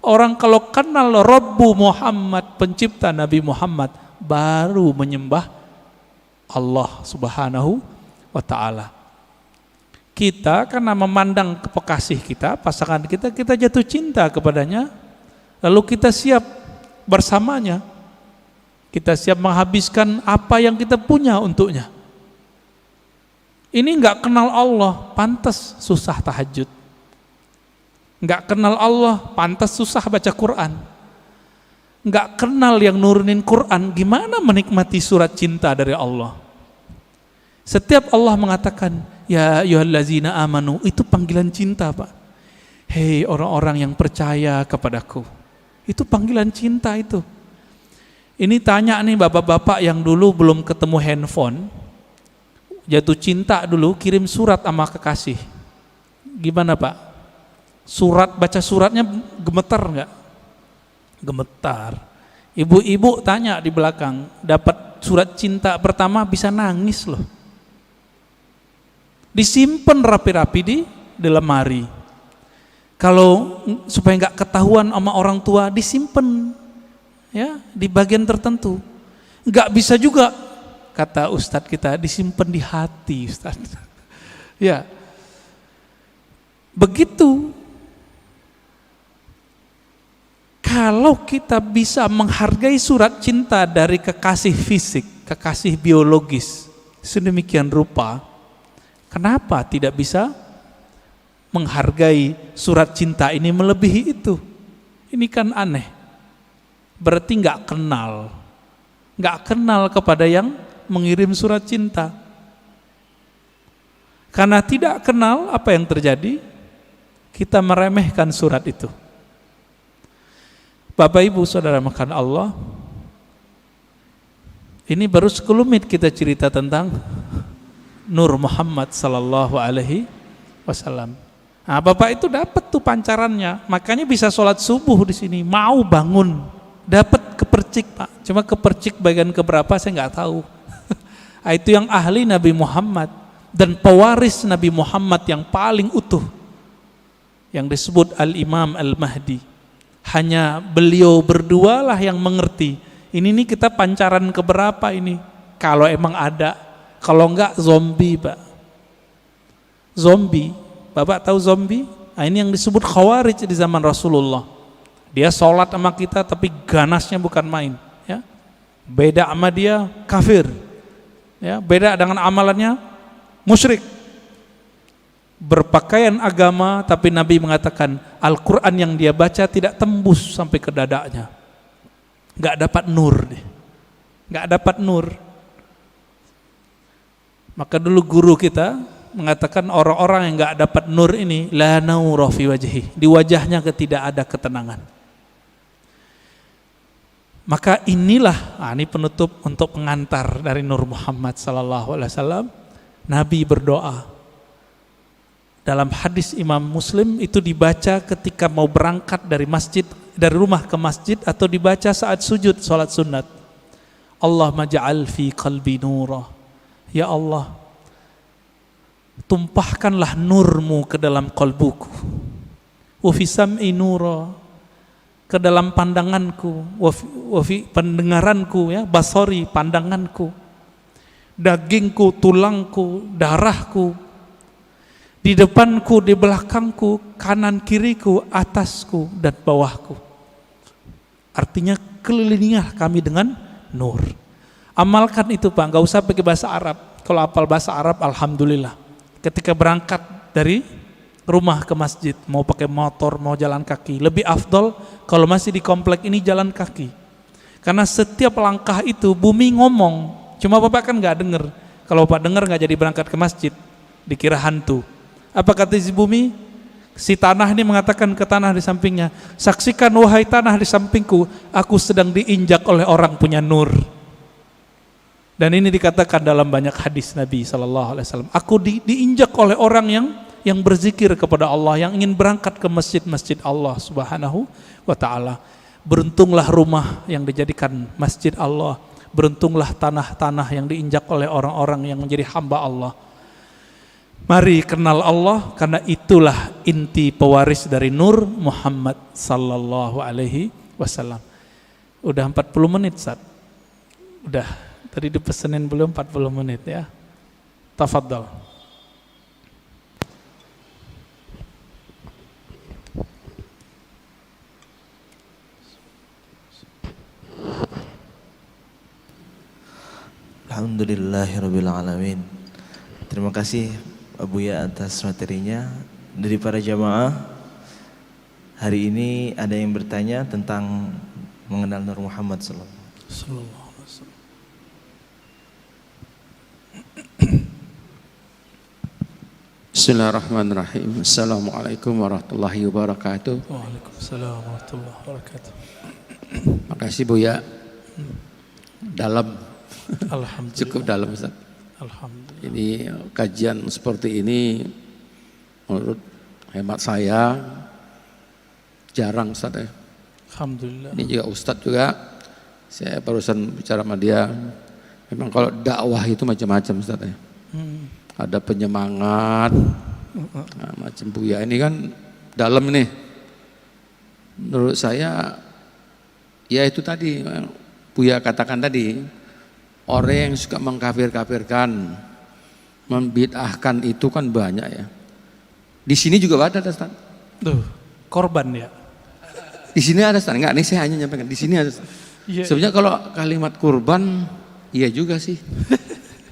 Orang kalau kenal Rabbu Muhammad, pencipta Nabi Muhammad, baru menyembah Allah Subhanahu wa ta'ala. Kita karena memandang kekasih kita, pasangan kita, kita jatuh cinta kepadanya, lalu kita siap bersamanya. Kita siap menghabiskan apa yang kita punya untuknya. Ini enggak kenal Allah, pantas susah tahajud. Enggak kenal Allah, pantas susah baca Quran. Enggak kenal yang nurunin Quran, gimana menikmati surat cinta dari Allah? Setiap Allah mengatakan, ya ayyuhallazina amanu, itu panggilan cinta, Pak. Hei orang-orang yang percaya kepadaku. Itu panggilan cinta itu. Ini tanya nih bapak-bapak yang dulu belum ketemu handphone, jatuh cinta dulu, kirim surat sama kekasih. Gimana Pak? Surat, baca suratnya gemetar enggak? Gemetar. Ibu-ibu tanya di belakang, dapat surat cinta pertama bisa nangis loh. Disimpan rapi-rapi di lemari. Kalau supaya enggak ketahuan sama orang tua, disimpan ya di bagian tertentu. Enggak bisa juga, kata ustadz kita, disimpan di hati, ustadz. Ya. Begitu kalau kita bisa menghargai surat cinta dari kekasih fisik, kekasih biologis, sedemikian rupa, kenapa tidak bisa menghargai surat cinta ini melebihi itu? Ini kan aneh. Berarti nggak kenal kepada yang mengirim surat cinta. Karena tidak kenal, apa yang terjadi? Kita meremehkan surat itu. Bapak Ibu Saudara makan Allah, ini baru sekelumit kita cerita tentang Nur Muhammad sallallahu alaihi wasallam. Nah, Bapak itu dapat tuh pancarannya, makanya bisa sholat subuh di sini, mau bangun, dapat kepercik Pak. Cuma kepercik bagian keberapa saya nggak tahu. Itu yang ahli Nabi Muhammad dan pewaris Nabi Muhammad yang paling utuh, yang disebut Al-Imam Al-Mahdi. Hanya beliau berdua lah yang mengerti. Ini nih kita pancaran keberapa ini? Kalau emang ada, kalau enggak zombie Pak. Zombie, Bapak tahu zombie? Nah, ini yang disebut Khawarij di zaman Rasulullah. Dia sholat sama kita tapi ganasnya bukan main. Ya. Beda sama dia kafir. Ya, beda dengan amalannya musyrik. Berpakaian agama, tapi Nabi mengatakan Al-Quran yang dia baca tidak tembus sampai ke dadanya. Gak dapat nur deh. Gak dapat nur. Maka dulu guru kita mengatakan orang-orang yang gak dapat nur ini la naura fi wajhi, di wajahnya tidak ada ketenangan. Maka inilah, ini penutup untuk pengantar dari Nur Muhammad sallallahu alaihi wasallam. Nabi berdoa. Dalam hadis Imam Muslim itu dibaca ketika mau berangkat dari masjid, dari rumah ke masjid, atau dibaca saat sujud salat sunat. Allahumma ja'al fi qalbi nura. Ya Allah, tumpahkanlah nurmu ke dalam kalbuku. Wa fi sam'i nura, ke dalam pandanganku. Wa fi pendengaranku, ya, basari, pandanganku. Dagingku, tulangku, darahku. Di depanku, di belakangku, kanan kiriku, atasku dan bawahku. Artinya kelilingilah kami dengan nur. Amalkan itu Pak, gak usah pakai bahasa Arab. Kalau hafal bahasa Arab, alhamdulillah. Ketika berangkat dari rumah ke masjid, mau pakai motor, mau jalan kaki, lebih afdol kalau masih di komplek ini jalan kaki. Karena setiap langkah itu bumi ngomong, cuma Bapak kan gak denger. Kalau Bapak denger gak jadi berangkat ke masjid, dikira hantu. Apa kata si bumi? Si tanah ini mengatakan ke tanah di sampingnya, saksikan wahai tanah di sampingku, aku sedang diinjak oleh orang punya nur. Dan ini dikatakan dalam banyak hadis Nabi SAW. Aku diinjak oleh orang yang berzikir kepada Allah, yang ingin berangkat ke masjid-masjid Allah Subhanahu wa ta'ala. Beruntunglah rumah yang dijadikan masjid Allah. Beruntunglah tanah-tanah yang diinjak oleh orang-orang yang menjadi hamba Allah. Mari kenal Allah, karena itulah inti pewaris dari Nur Muhammad sallallahu alaihi wasallam. Udah 40 menit, Ustaz. Udah, tadi dipesenin belum 40 menit ya. Tafadhal. Alhamdulillahirabbil alamin. Terima kasih Buya atas materinya. Dari para jamaah, hari ini ada yang bertanya tentang mengenal Nur Muhammad sallallahu alaihi wasallam. Bismillahirrahmanirrahim. Assalamualaikum warahmatullahi wabarakatuh. Waalaikumsalam warahmatullahi wabarakatuh. Makasih Buya. Dalam. Alhamdulillah. Cukup dalam Ustaz. Alhamdulillah. Ini kajian seperti ini menurut hemat saya jarang Ustaz ya. Alhamdulillah. Ini juga Ustaz juga, saya barusan bicara sama dia, memang kalau dakwah itu macam-macam Ustaz ya. Ada penyemangat, nah, macam Buya ini kan dalam nih. Menurut saya ya itu tadi Buya katakan tadi, orang yang suka mengkafir-kafirkan, membid'ahkan itu kan banyak ya. Di sini juga ada Ustaz. Tuh, korban ya. Di sini ada Ustaz. Enggak, ini saya hanya nyampaikan di sini ada Ustaz. Iya. Sebenarnya kalau kalimat kurban, iya juga sih.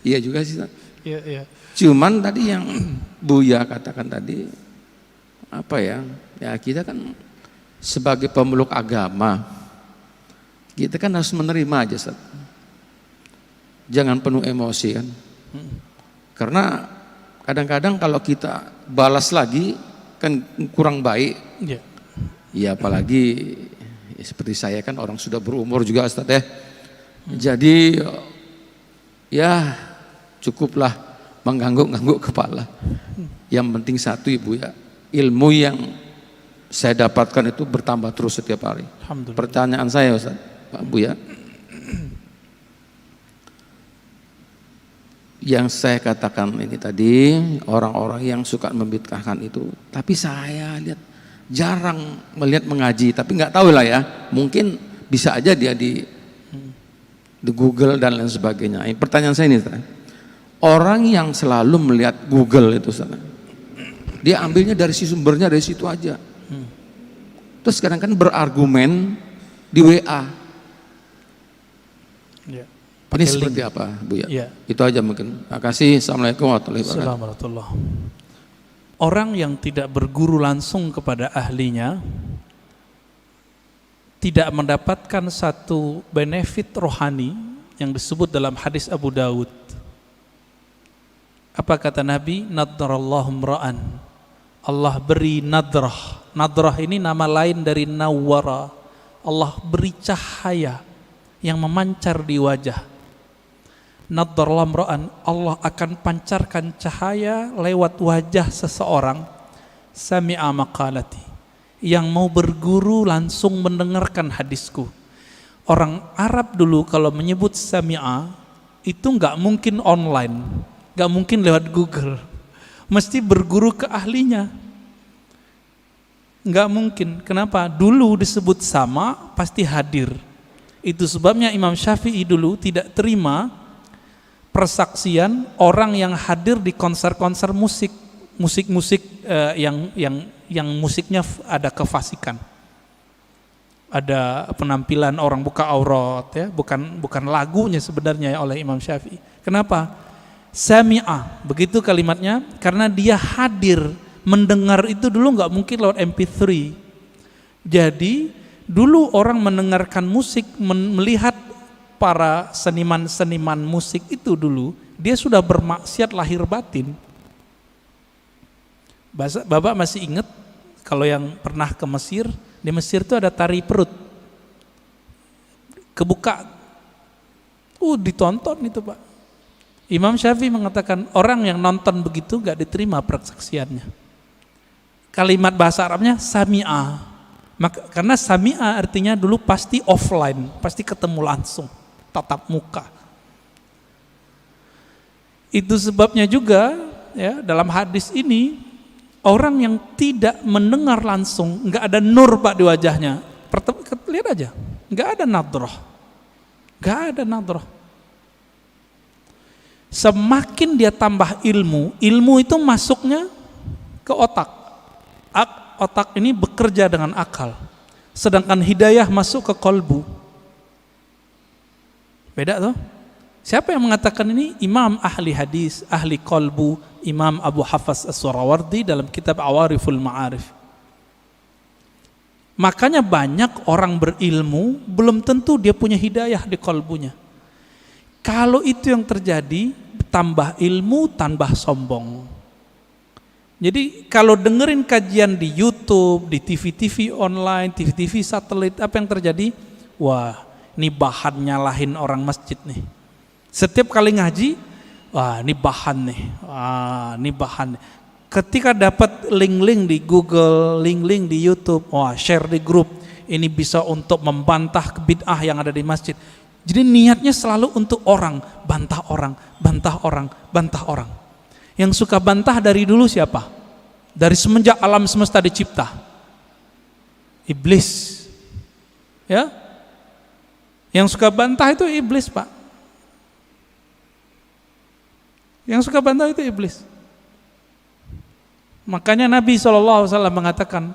Iya juga sih Ustaz. Iya, iya. Cuman tadi yang Buya katakan tadi, apa ya? Ya kita kan sebagai pemeluk agama, kita kan harus menerima aja Ustaz. Jangan penuh emosi kan. Karena kadang-kadang kalau kita balas lagi kan kurang baik. Iya. Ya apalagi ya, seperti saya kan orang sudah berumur juga Ustaz ya. Jadi ya cukuplah mengangguk-angguk kepala. Yang penting satu Ibu ya, ilmu yang saya dapatkan itu bertambah terus setiap hari. Alhamdulillah. Pertanyaan saya Ustaz, Pak Buya, yang saya katakan ini tadi, orang-orang yang suka membid'ahkan itu, tapi saya lihat jarang melihat mengaji, tapi nggak tahu lah ya, mungkin bisa aja dia di Google dan lain sebagainya. Pertanyaan saya ini, orang yang selalu melihat Google itu, dia ambilnya dari sumbernya dari situ aja. Terus kadang kan berargumen di WA. Ya. Ini seperti apa, Bu ya? Ya. Itu aja mungkin. Terima kasih. Assalamualaikum warahmatullahi wabarakatuh. Assalamualaikum. Orang yang tidak berguru langsung kepada ahlinya tidak mendapatkan satu benefit rohani yang disebut dalam hadis Abu Dawud. Apa kata Nabi? Nadrallahu mra'an. Allah beri nadrah. Nadrah ini nama lain dari nawwara. Allah beri cahaya yang memancar di wajah. Nadrallahu mra'an, Allah akan pancarkan cahaya lewat wajah seseorang sami'a maqalati, yang mau berguru langsung mendengarkan hadisku. Orang Arab dulu kalau menyebut sami'a itu nggak mungkin online, nggak mungkin lewat Google, mesti berguru ke ahlinya. Nggak mungkin. Kenapa? Dulu disebut sama pasti hadir. Itu sebabnya Imam Syafi'i dulu tidak terima persaksian orang yang hadir di konser-konser musik yang musiknya ada kefasikan, ada penampilan orang buka aurat ya, bukan lagunya sebenarnya oleh Imam Syafi'i. Kenapa? Sami'ah, begitu kalimatnya, karena dia hadir mendengar itu dulu nggak mungkin lewat MP3. Jadi dulu orang mendengarkan musik, melihat para seniman-seniman musik itu dulu, dia sudah bermaksiat lahir batin. Bapak masih ingat kalau yang pernah ke Mesir, di Mesir itu ada tari perut, kebuka, ditonton itu Pak. Imam Syafi'i mengatakan orang yang nonton begitu gak diterima persaksiannya. Kalimat bahasa Arabnya sami'ah, karena sami'ah artinya dulu pasti offline, pasti ketemu langsung, tatap muka. Itu sebabnya juga ya dalam hadis ini orang yang tidak mendengar langsung, nggak ada nur Pak di wajahnya. Lihat aja, nggak ada nadrah, nggak ada nadrah. Semakin dia tambah ilmu itu masuknya ke otak. Otak ini bekerja dengan akal, sedangkan hidayah masuk ke kolbu. Beda tuh. Siapa yang mengatakan ini? Imam ahli hadis, ahli kolbu, Imam Abu Hafs As-Surawardi dalam kitab Awariful Ma'arif. Makanya banyak orang berilmu belum tentu dia punya hidayah di kolbunya. Kalau itu yang terjadi, tambah ilmu, tambah sombong. Jadi kalau dengerin kajian di YouTube, di TV-TV online, TV-TV satelit, apa yang terjadi? Wah, ini bahan nyalahin orang masjid nih. Setiap kali ngaji, wah ini bahan nih, ini bahan. Ketika dapat link-link di Google, link-link di YouTube, wah share di grup, ini bisa untuk membantah bid'ah yang ada di masjid. Jadi niatnya selalu untuk orang, bantah orang, bantah orang, bantah orang. Yang suka bantah dari dulu siapa? Dari semenjak alam semesta dicipta, iblis. Ya, yang suka bantah itu iblis Pak. Yang suka bantah itu iblis. Makanya Nabi SAW mengatakan,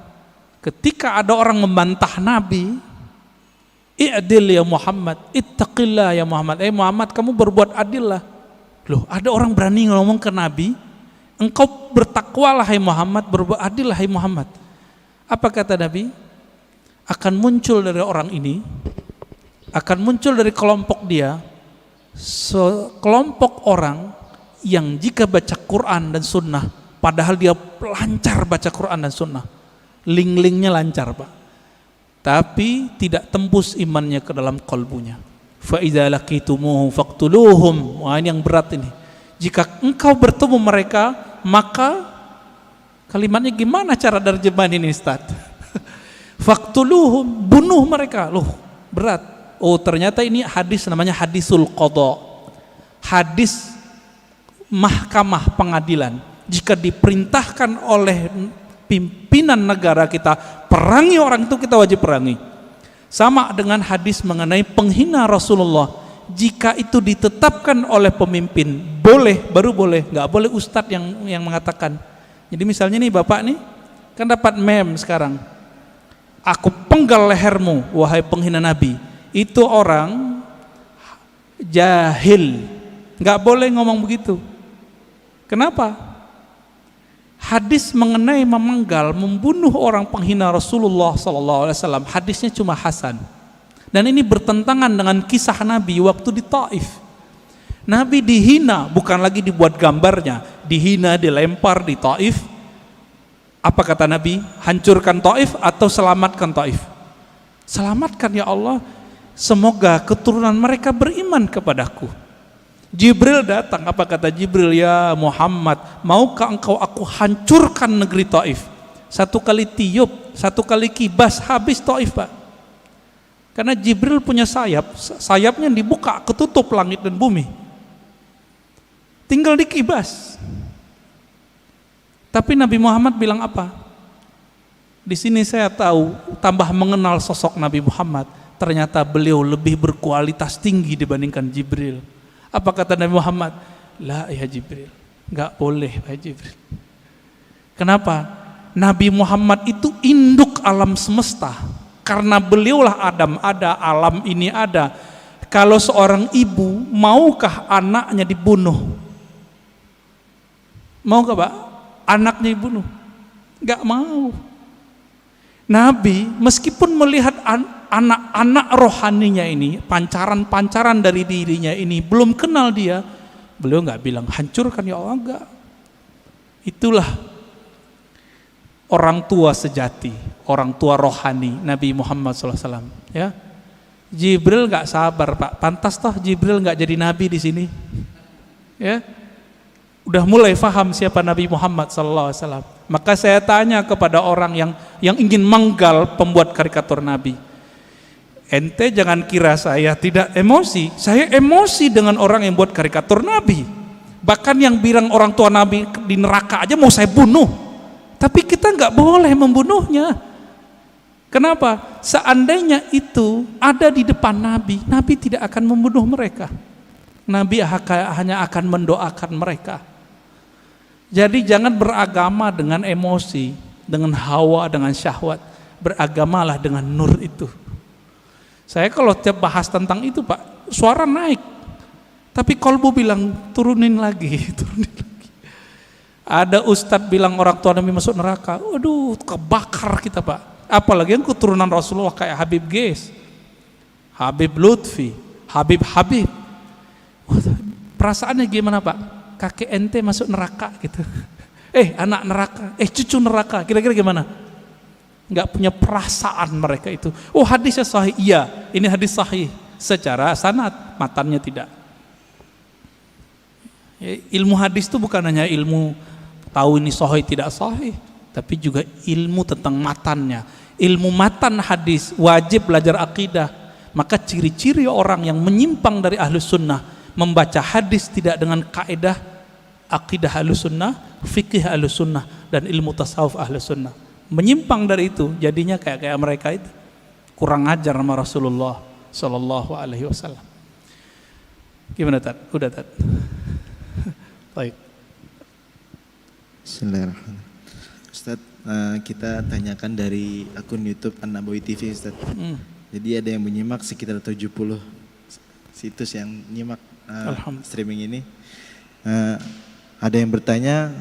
ketika ada orang membantah Nabi, i'dil ya Muhammad, ittaqillah ya Muhammad. Muhammad, kamu berbuat adil lah. Loh, ada orang berani ngomong ke Nabi, engkau bertakwalah hai Muhammad, berbuat adil lah hai Muhammad. Apa kata Nabi? Akan muncul dari orang ini, akan muncul dari kelompok dia, sekelompok orang yang jika baca Quran dan Sunnah, padahal dia lancar baca Quran dan Sunnah, link-linknya lancar Pak, tapi tidak tembus imannya ke dalam kalbunya. Fa idza laqitumuhu faqtuluhum. Wah, ini yang berat ini. Jika engkau bertemu mereka, maka kalimatnya gimana cara terjemahan ini Ustaz? Faqtuluhum, bunuh mereka. Loh, berat. Oh, ternyata ini hadis namanya hadisul qadha. Hadis mahkamah pengadilan. Jika diperintahkan oleh pimpinan negara kita perangi orang itu, kita wajib perangi. Sama dengan hadis mengenai penghina Rasulullah. Jika itu ditetapkan oleh pemimpin, boleh, baru boleh. Nggak boleh ustadz yang mengatakan. Jadi misalnya nih bapak nih, kan dapat meme sekarang. Aku penggal lehermu, wahai penghina Nabi. Itu orang jahil. Nggak boleh ngomong begitu. Kenapa? Hadis mengenai memenggal, membunuh orang penghina Rasulullah SAW, hadisnya cuma hasan. Dan ini bertentangan dengan kisah Nabi waktu di Taif. Nabi dihina, bukan lagi dibuat gambarnya, dihina, dilempar di Taif. Apa kata Nabi? Hancurkan Taif atau selamatkan Taif? Selamatkan ya Allah, semoga keturunan mereka beriman kepadaku. Jibril datang, apa kata Jibril? Ya Muhammad, maukah engkau aku hancurkan negeri Taif? Satu kali tiup, satu kali kibas, habis Taif Pak. Karena Jibril punya sayap, sayapnya dibuka, ketutup langit dan bumi. Tinggal dikibas. Tapi Nabi Muhammad bilang apa? Di sini saya tahu, tambah mengenal sosok Nabi Muhammad. Ternyata beliau lebih berkualitas tinggi dibandingkan Jibril. Apa kata Nabi Muhammad? La ya Jibril, enggak boleh ya Jibril. Kenapa? Nabi Muhammad itu induk alam semesta. Karena beliaulah Adam ada, alam ini ada. Kalau seorang ibu, maukah anaknya dibunuh? Maukah Pak? Anaknya dibunuh? Enggak mau. Nabi meskipun melihat anak-anak rohaninya ini, pancaran-pancaran dari dirinya ini, belum kenal dia, beliau nggak bilang hancurkan ya Allah, enggak. Itulah orang tua sejati, orang tua rohani Nabi Muhammad SAW. Ya, Jibril nggak sabar Pak, pantas toh Jibril nggak jadi nabi di sini. Ya, udah mulai faham siapa Nabi Muhammad SAW. Maka saya tanya kepada orang yang ingin menggal pembuat karikatur Nabi. Ente jangan kira saya tidak emosi. Saya emosi dengan orang yang buat karikatur Nabi. Bahkan yang bilang orang tua Nabi di neraka aja mau saya bunuh. Tapi kita nggak boleh membunuhnya. Kenapa? Seandainya itu ada di depan Nabi, Nabi tidak akan membunuh mereka. Nabi hanya akan mendoakan mereka. Jadi jangan beragama dengan emosi, dengan hawa, dengan syahwat. Beragamalah dengan nur itu. Saya kalau tiap bahas tentang itu Pak, suara naik. Tapi kolbu bilang turunin lagi, turunin lagi. Ada ustadz bilang orang tua Nabi masuk neraka. Waduh, kebakar kita Pak. Apalagi yang keturunan Rasulullah kayak Habib Ges, Habib Lutfi, Habib. Perasaannya gimana Pak? Kakek ente masuk neraka gitu. Anak neraka, cucu neraka. Kira-kira gimana? Nggak punya perasaan mereka itu. Oh, hadisnya sahih. Iya, ini hadis sahih secara sanad, matannya tidak. Ilmu hadis itu bukan hanya ilmu tahu ini sahih tidak sahih, tapi juga ilmu tentang matannya. Ilmu matan hadis, wajib belajar akidah. Maka ciri-ciri orang yang menyimpang dari ahlus sunnah, membaca hadis tidak dengan kaidah akidah ahlus sunnah, fikih ahlus sunnah, dan ilmu tasawuf ahlus sunnah. Menyimpang dari itu, jadinya kayak mereka itu kurang ajar sama Rasulullah Sallallahu Alaihi Wasallam. Gimana Tad? Udah Tad? Baik. Bismillahirrahmanirrahim. Ustadz, kita tanyakan dari akun YouTube An-Nabawi TV, Ustadz. Jadi ada yang menyimak sekitar 70 situs yang nyimak streaming ini. Ada yang bertanya,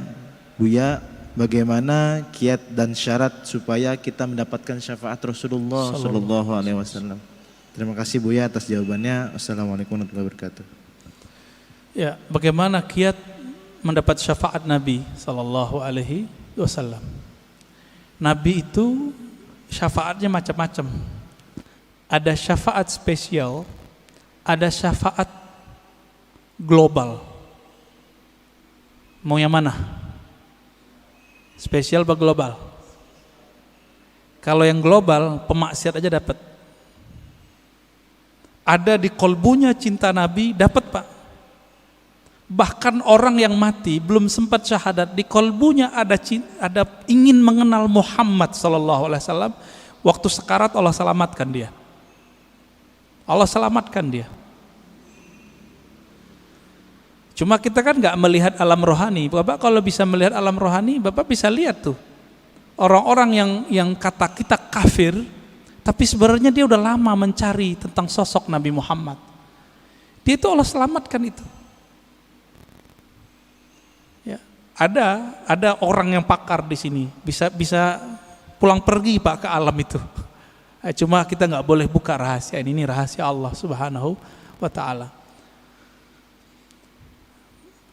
Buya, bagaimana kiat dan syarat supaya kita mendapatkan syafaat Rasulullah Sallallahu Alaihi Wasallam? Terima kasih Buya atas jawabannya. Assalamualaikum warahmatullahi wabarakatuh. Ya, bagaimana kiat mendapat syafaat Nabi Sallallahu Alaihi Wasallam? Nabi itu syafaatnya macam-macam. Ada syafaat spesial, ada syafaat global. Mau yang mana? Spesial atau global? Kalau yang global, pemaksiat aja dapat. Ada di kolbunya cinta Nabi, dapat Pak. Bahkan orang yang mati belum sempat syahadat, di kolbunya ada ingin mengenal Muhammad sallallahu alaihi wasallam. Waktu sekarat Allah selamatkan dia. Allah selamatkan dia. Cuma kita kan nggak melihat alam rohani. Bapak kalau bisa melihat alam rohani, Bapak bisa lihat tuh orang-orang yang kata kita kafir, tapi sebenarnya dia udah lama mencari tentang sosok Nabi Muhammad. Dia itu Allah selamatkan itu. Ya, ada orang yang pakar di sini, bisa pulang pergi Pak ke alam itu. Cuma kita nggak boleh buka rahasia ini rahasia Allah Subhanahu wa Ta'ala.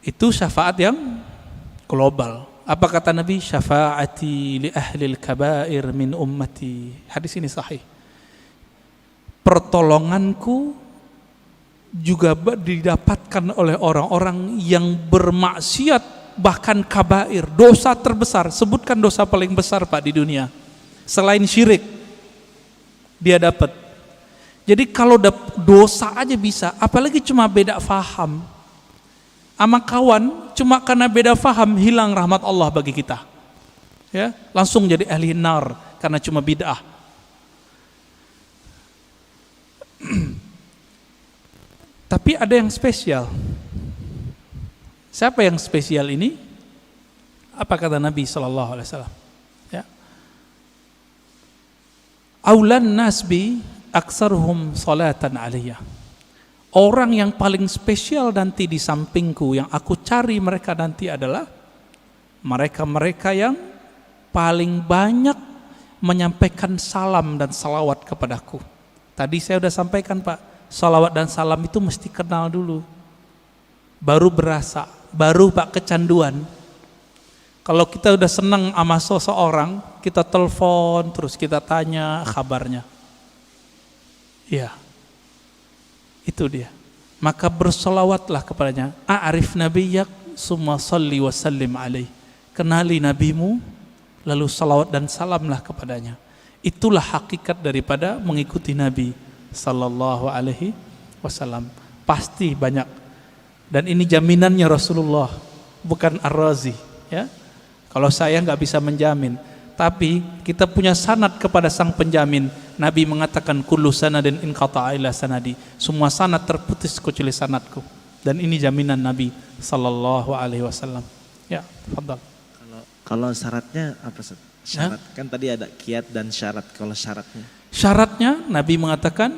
Itu syafaat yang global. Apa kata Nabi? Syafaati li ahlil kabair min ummati. Hadis ini sahih. Pertolonganku juga didapatkan oleh orang-orang yang bermaksiat, bahkan kabair, dosa terbesar. Sebutkan dosa paling besar Pak di dunia selain syirik, dia dapat. Jadi kalau dosa aja bisa, apalagi cuma beda faham sama kawan, cuma karena beda faham hilang rahmat Allah bagi kita. Ya, langsung jadi ahli nar karena cuma bid'ah. Tapi ada yang spesial. Siapa yang spesial ini? Apa kata Nabi sallallahu alaihi wasallam? Ya. Aulan nasbi aktsaruhum salatan alayya. Orang yang paling spesial nanti di sampingku, yang aku cari mereka nanti adalah mereka-mereka yang paling banyak menyampaikan salam dan salawat kepadaku. Tadi saya sudah sampaikan Pak, salawat dan salam itu mesti kenal dulu, baru berasa, baru Pak kecanduan. Kalau kita udah senang sama seseorang, kita telepon terus, kita tanya kabarnya. Iya, itu dia. Maka bersolawatlah kepadanya. A'rif nabiyyak summa salli wa sallim alaih. Kenali nabimu, lalu salawat dan salamlah kepadanya. Itulah hakikat daripada mengikuti Nabi sallallahu alaihi wasallam. Pasti banyak. Dan ini jaminannya Rasulullah, bukan Ar-Razi, ya. Kalau saya nggak bisa menjamin, tapi kita punya sanad kepada sang penjamin. Nabi mengatakan kullu sanadin in qata'a ila sanadi. Semua sanad terputus kecuali sanadku. Dan ini jaminan Nabi sallallahu alaihi wasallam. Ya, tafadhal. Kalau syaratnya apa Ustaz? Syarat kan tadi ada kiat dan syarat. Kalau syaratnya? Syaratnya Nabi mengatakan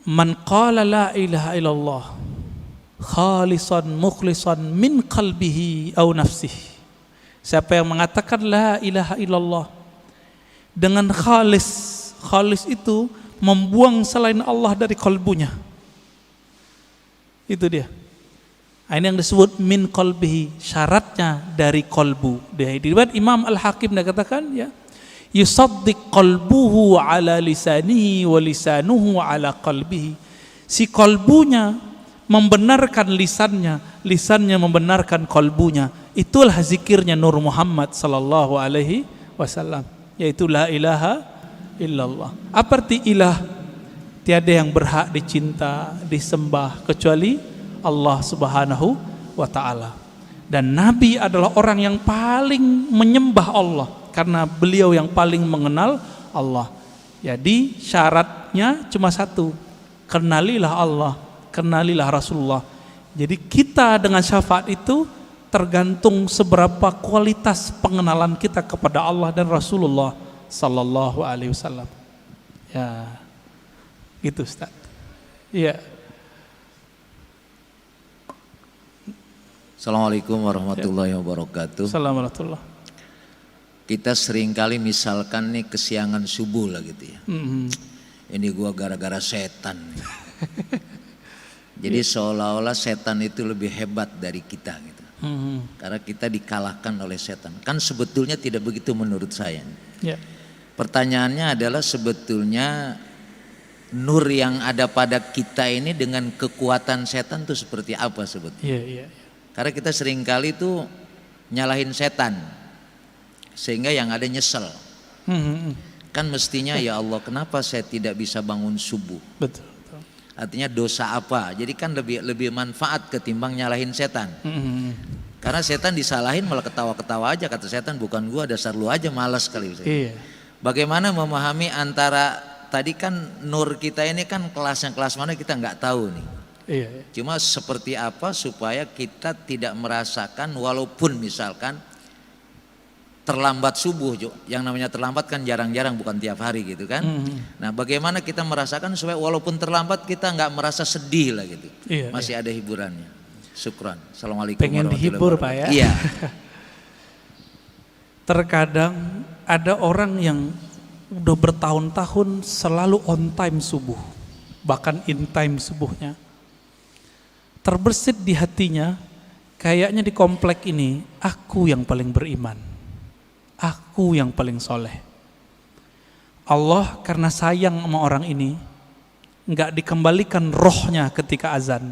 man qala la ilaha illallah khalisan mukhlisan min qalbihi aw nafsihi. Siapa yang mengatakan la ilaha illallah dengan khalis itu membuang selain Allah dari kalbunya. Itu dia. Ini yang disebut min qalbihi, syaratnya dari kalbu. Diriwayat Imam Al-Hakim dia katakan ya, yusaddiq qalbuhu ala lisanihi wa lisanuhu ala qalbihi. Si kalbunya membenarkan lisannya, lisannya membenarkan kalbunya. Itulah zikirnya Nur Muhammad sallallahu alaihi wasallam, yaitu la ilaha illallah. Apa arti ilah? Tiada yang berhak dicinta, disembah kecuali Allah Subhanahu wa taala. Dan Nabi adalah orang yang paling menyembah Allah karena beliau yang paling mengenal Allah. Jadi syaratnya cuma satu, kenalilah Allah, kenalilah Rasulullah. Jadi kita dengan syafaat itu tergantung seberapa kualitas pengenalan kita kepada Allah dan Rasulullah sallallahu alaihi wasallam. Ya. Gitu Ustaz. Iya. Assalamualaikum warahmatullahi wabarakatuh. Assalamualaikum. Kita seringkali misalkan nih kesiangan subuh lah gitu ya. Ini gua gara-gara setan nih. Jadi seolah-olah setan itu lebih hebat dari kita gitu. Karena kita dikalahkan oleh setan. Kan sebetulnya tidak begitu menurut saya. Ya. Pertanyaannya adalah sebetulnya nur yang ada pada kita ini dengan kekuatan setan itu seperti apa sebetulnya? Iya. Karena kita seringkali itu nyalahin setan sehingga yang ada nyesel. Kan mestinya ya Allah kenapa saya tidak bisa bangun subuh? Betul. Artinya dosa apa? Jadi kan lebih manfaat ketimbang nyalahin setan. Karena setan disalahin malah ketawa-ketawa aja, kata setan bukan gua, dasar lu aja malas kali. Iya. Bagaimana memahami antara tadi kan nur kita ini kan kelasnya kelas mana kita nggak tahu nih. Iya. Cuma seperti apa supaya kita tidak merasakan walaupun misalkan terlambat subuh, yang namanya terlambat kan jarang-jarang bukan tiap hari gitu kan. Nah bagaimana kita merasakan supaya walaupun terlambat kita nggak merasa sedih lah gitu. Iya, masih ada hiburannya. Syukran. Assalamualaikum Pengen dihibur Pak ya. Iya. Terkadang ada orang yang udah bertahun-tahun selalu on time subuh, bahkan in time subuhnya. Terbersit di hatinya, kayaknya di komplek ini aku yang paling beriman, aku yang paling soleh. Allah karena sayang sama orang ini, nggak dikembalikan rohnya ketika azan,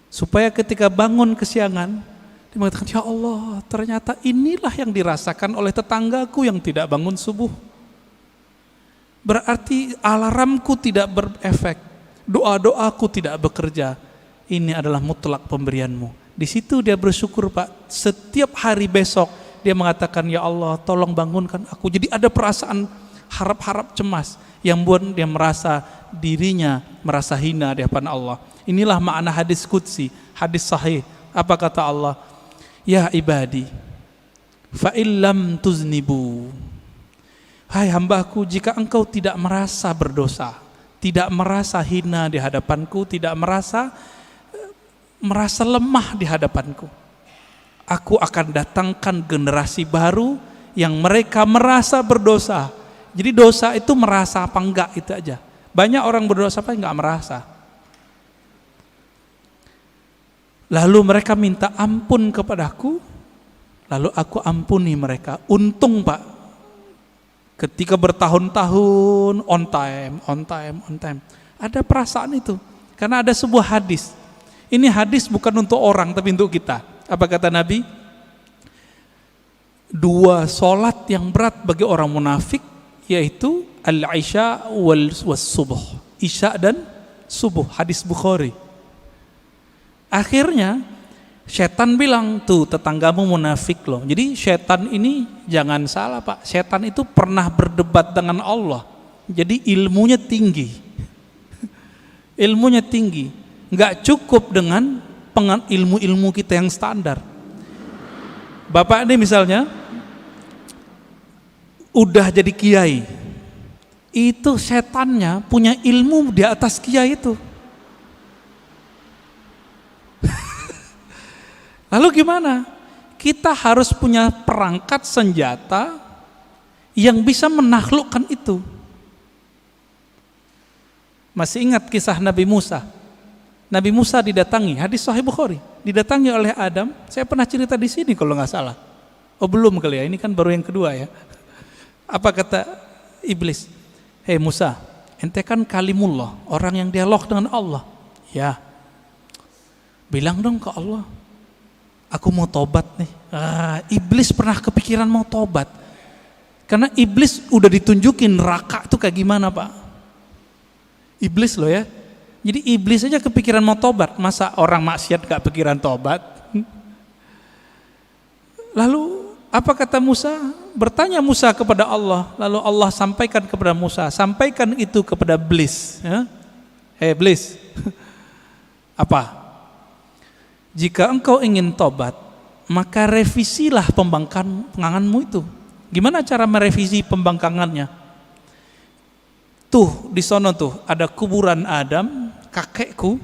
supaya ketika bangun kesiangan dia mengatakan, ya Allah ternyata inilah yang dirasakan oleh tetanggaku yang tidak bangun subuh. Berarti alarmku tidak berefek, doa-doaku tidak bekerja. Ini adalah mutlak pemberianmu. Di situ dia bersyukur Pak. Setiap hari besok dia mengatakan, ya Allah tolong bangunkan aku. Jadi ada perasaan harap-harap cemas yang buat dia merasa dirinya merasa hina di hadapan Allah. Inilah makna hadis qudsi, hadis sahih. Apa kata Allah? Ya ibadi, fa illam tuznibu. Hai hambaku, jika engkau tidak merasa berdosa, tidak merasa hina di hadapanku, tidak merasa lemah di hadapanku, aku akan datangkan generasi baru yang mereka merasa berdosa. Jadi dosa itu merasa apa enggak itu aja. Banyak orang berdosa apa enggak merasa. Lalu mereka minta ampun kepadaku, lalu aku ampuni mereka. Untung Pak, ketika bertahun-tahun on time, ada perasaan itu. Karena ada sebuah hadis. Ini hadis bukan untuk orang tapi untuk kita. Apa kata Nabi? 2 solat yang berat bagi orang munafik, yaitu al-isya wal subuh. Isya dan subuh, hadis Bukhari. Akhirnya setan bilang, tuh tetanggamu munafik loh. Jadi setan ini jangan salah Pak, setan itu pernah berdebat dengan Allah. Jadi ilmunya tinggi. Ilmunya tinggi. Nggak cukup dengan ilmu-ilmu kita yang standar. Bapak ini misalnya udah jadi kiai, itu setannya punya ilmu di atas kiai itu. Lalu gimana? Kita harus punya perangkat senjata yang bisa menaklukkan itu. Masih ingat kisah Nabi Musa? Nabi Musa didatangi, hadis Sahih Bukhari, didatangi oleh Adam. Saya pernah cerita di sini kalau nggak salah. Oh belum kali ya, ini kan baru yang kedua ya. Apa kata iblis? Hei Musa, ente kan kalimullah, orang yang dialog dengan Allah. Ya, bilang dong ke Allah, aku mau tobat nih. Iblis pernah kepikiran mau tobat. Karena iblis udah ditunjukin neraka itu kayak gimana Pak. Iblis loh ya. Jadi iblis aja kepikiran mau tobat. Masa orang maksiat gak pikiran tobat? Lalu apa kata Musa? Bertanya Musa kepada Allah. Lalu Allah sampaikan kepada Musa. Sampaikan itu kepada iblis. Ya? Hei iblis. Apa? Jika engkau ingin tobat, maka revisilah pembangkanganmu itu. Gimana cara merevisi pembangkangannya? Tuh, di sono tuh ada kuburan Adam, kakekku,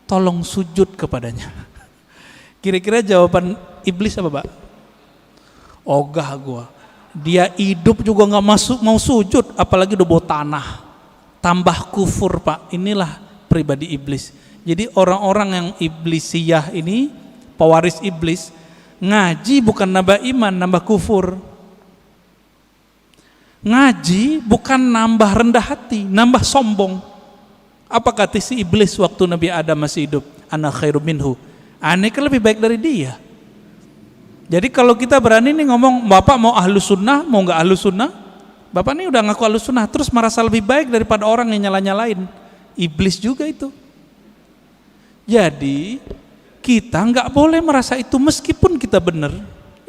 tolong sujud kepadanya. Kira-kira jawaban iblis apa, Pak? Ogah gua. Dia hidup juga nggak mau sujud, apalagi udah bawa tanah. Tambah kufur, Pak. Inilah pribadi iblis. Jadi orang-orang yang iblisiyah ini, pewaris iblis, ngaji bukan nambah iman, nambah kufur. Ngaji bukan nambah rendah hati, nambah sombong. Apa kata si iblis waktu Nabi Adam masih hidup? Ana khairum minhu. Aneh kan lebih baik dari dia. Jadi kalau kita berani nih ngomong, Bapak mau ahlus sunnah, mau nggak ahlus sunnah? Bapak ini udah ngaku ahlus sunnah, terus merasa lebih baik daripada orang yang nyala-nyalain. Iblis juga itu. Jadi kita nggak boleh merasa itu meskipun kita benar.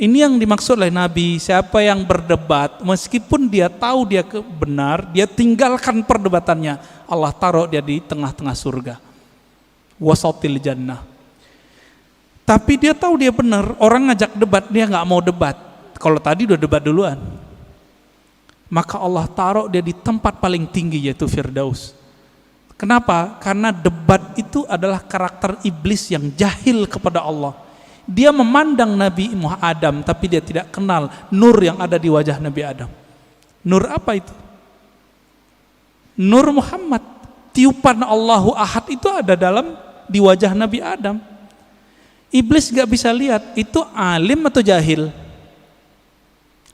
Ini yang dimaksud oleh Nabi, siapa yang berdebat meskipun dia tahu dia benar, dia tinggalkan perdebatannya, Allah taruh dia di tengah-tengah surga, wasatil jannah. Tapi dia tahu dia benar, orang ngajak debat dia nggak mau debat. Kalau tadi udah debat duluan, maka Allah taruh dia di tempat paling tinggi, yaitu Firdaus. Kenapa? Karena debat itu adalah karakter iblis yang jahil kepada Allah. Dia memandang Nabi Muhammad Adam, tapi dia tidak kenal nur yang ada di wajah Nabi Adam. Nur apa itu? Nur Muhammad. Tiupan Allahu Ahad itu ada di wajah Nabi Adam. Iblis gak bisa lihat itu alim atau jahil.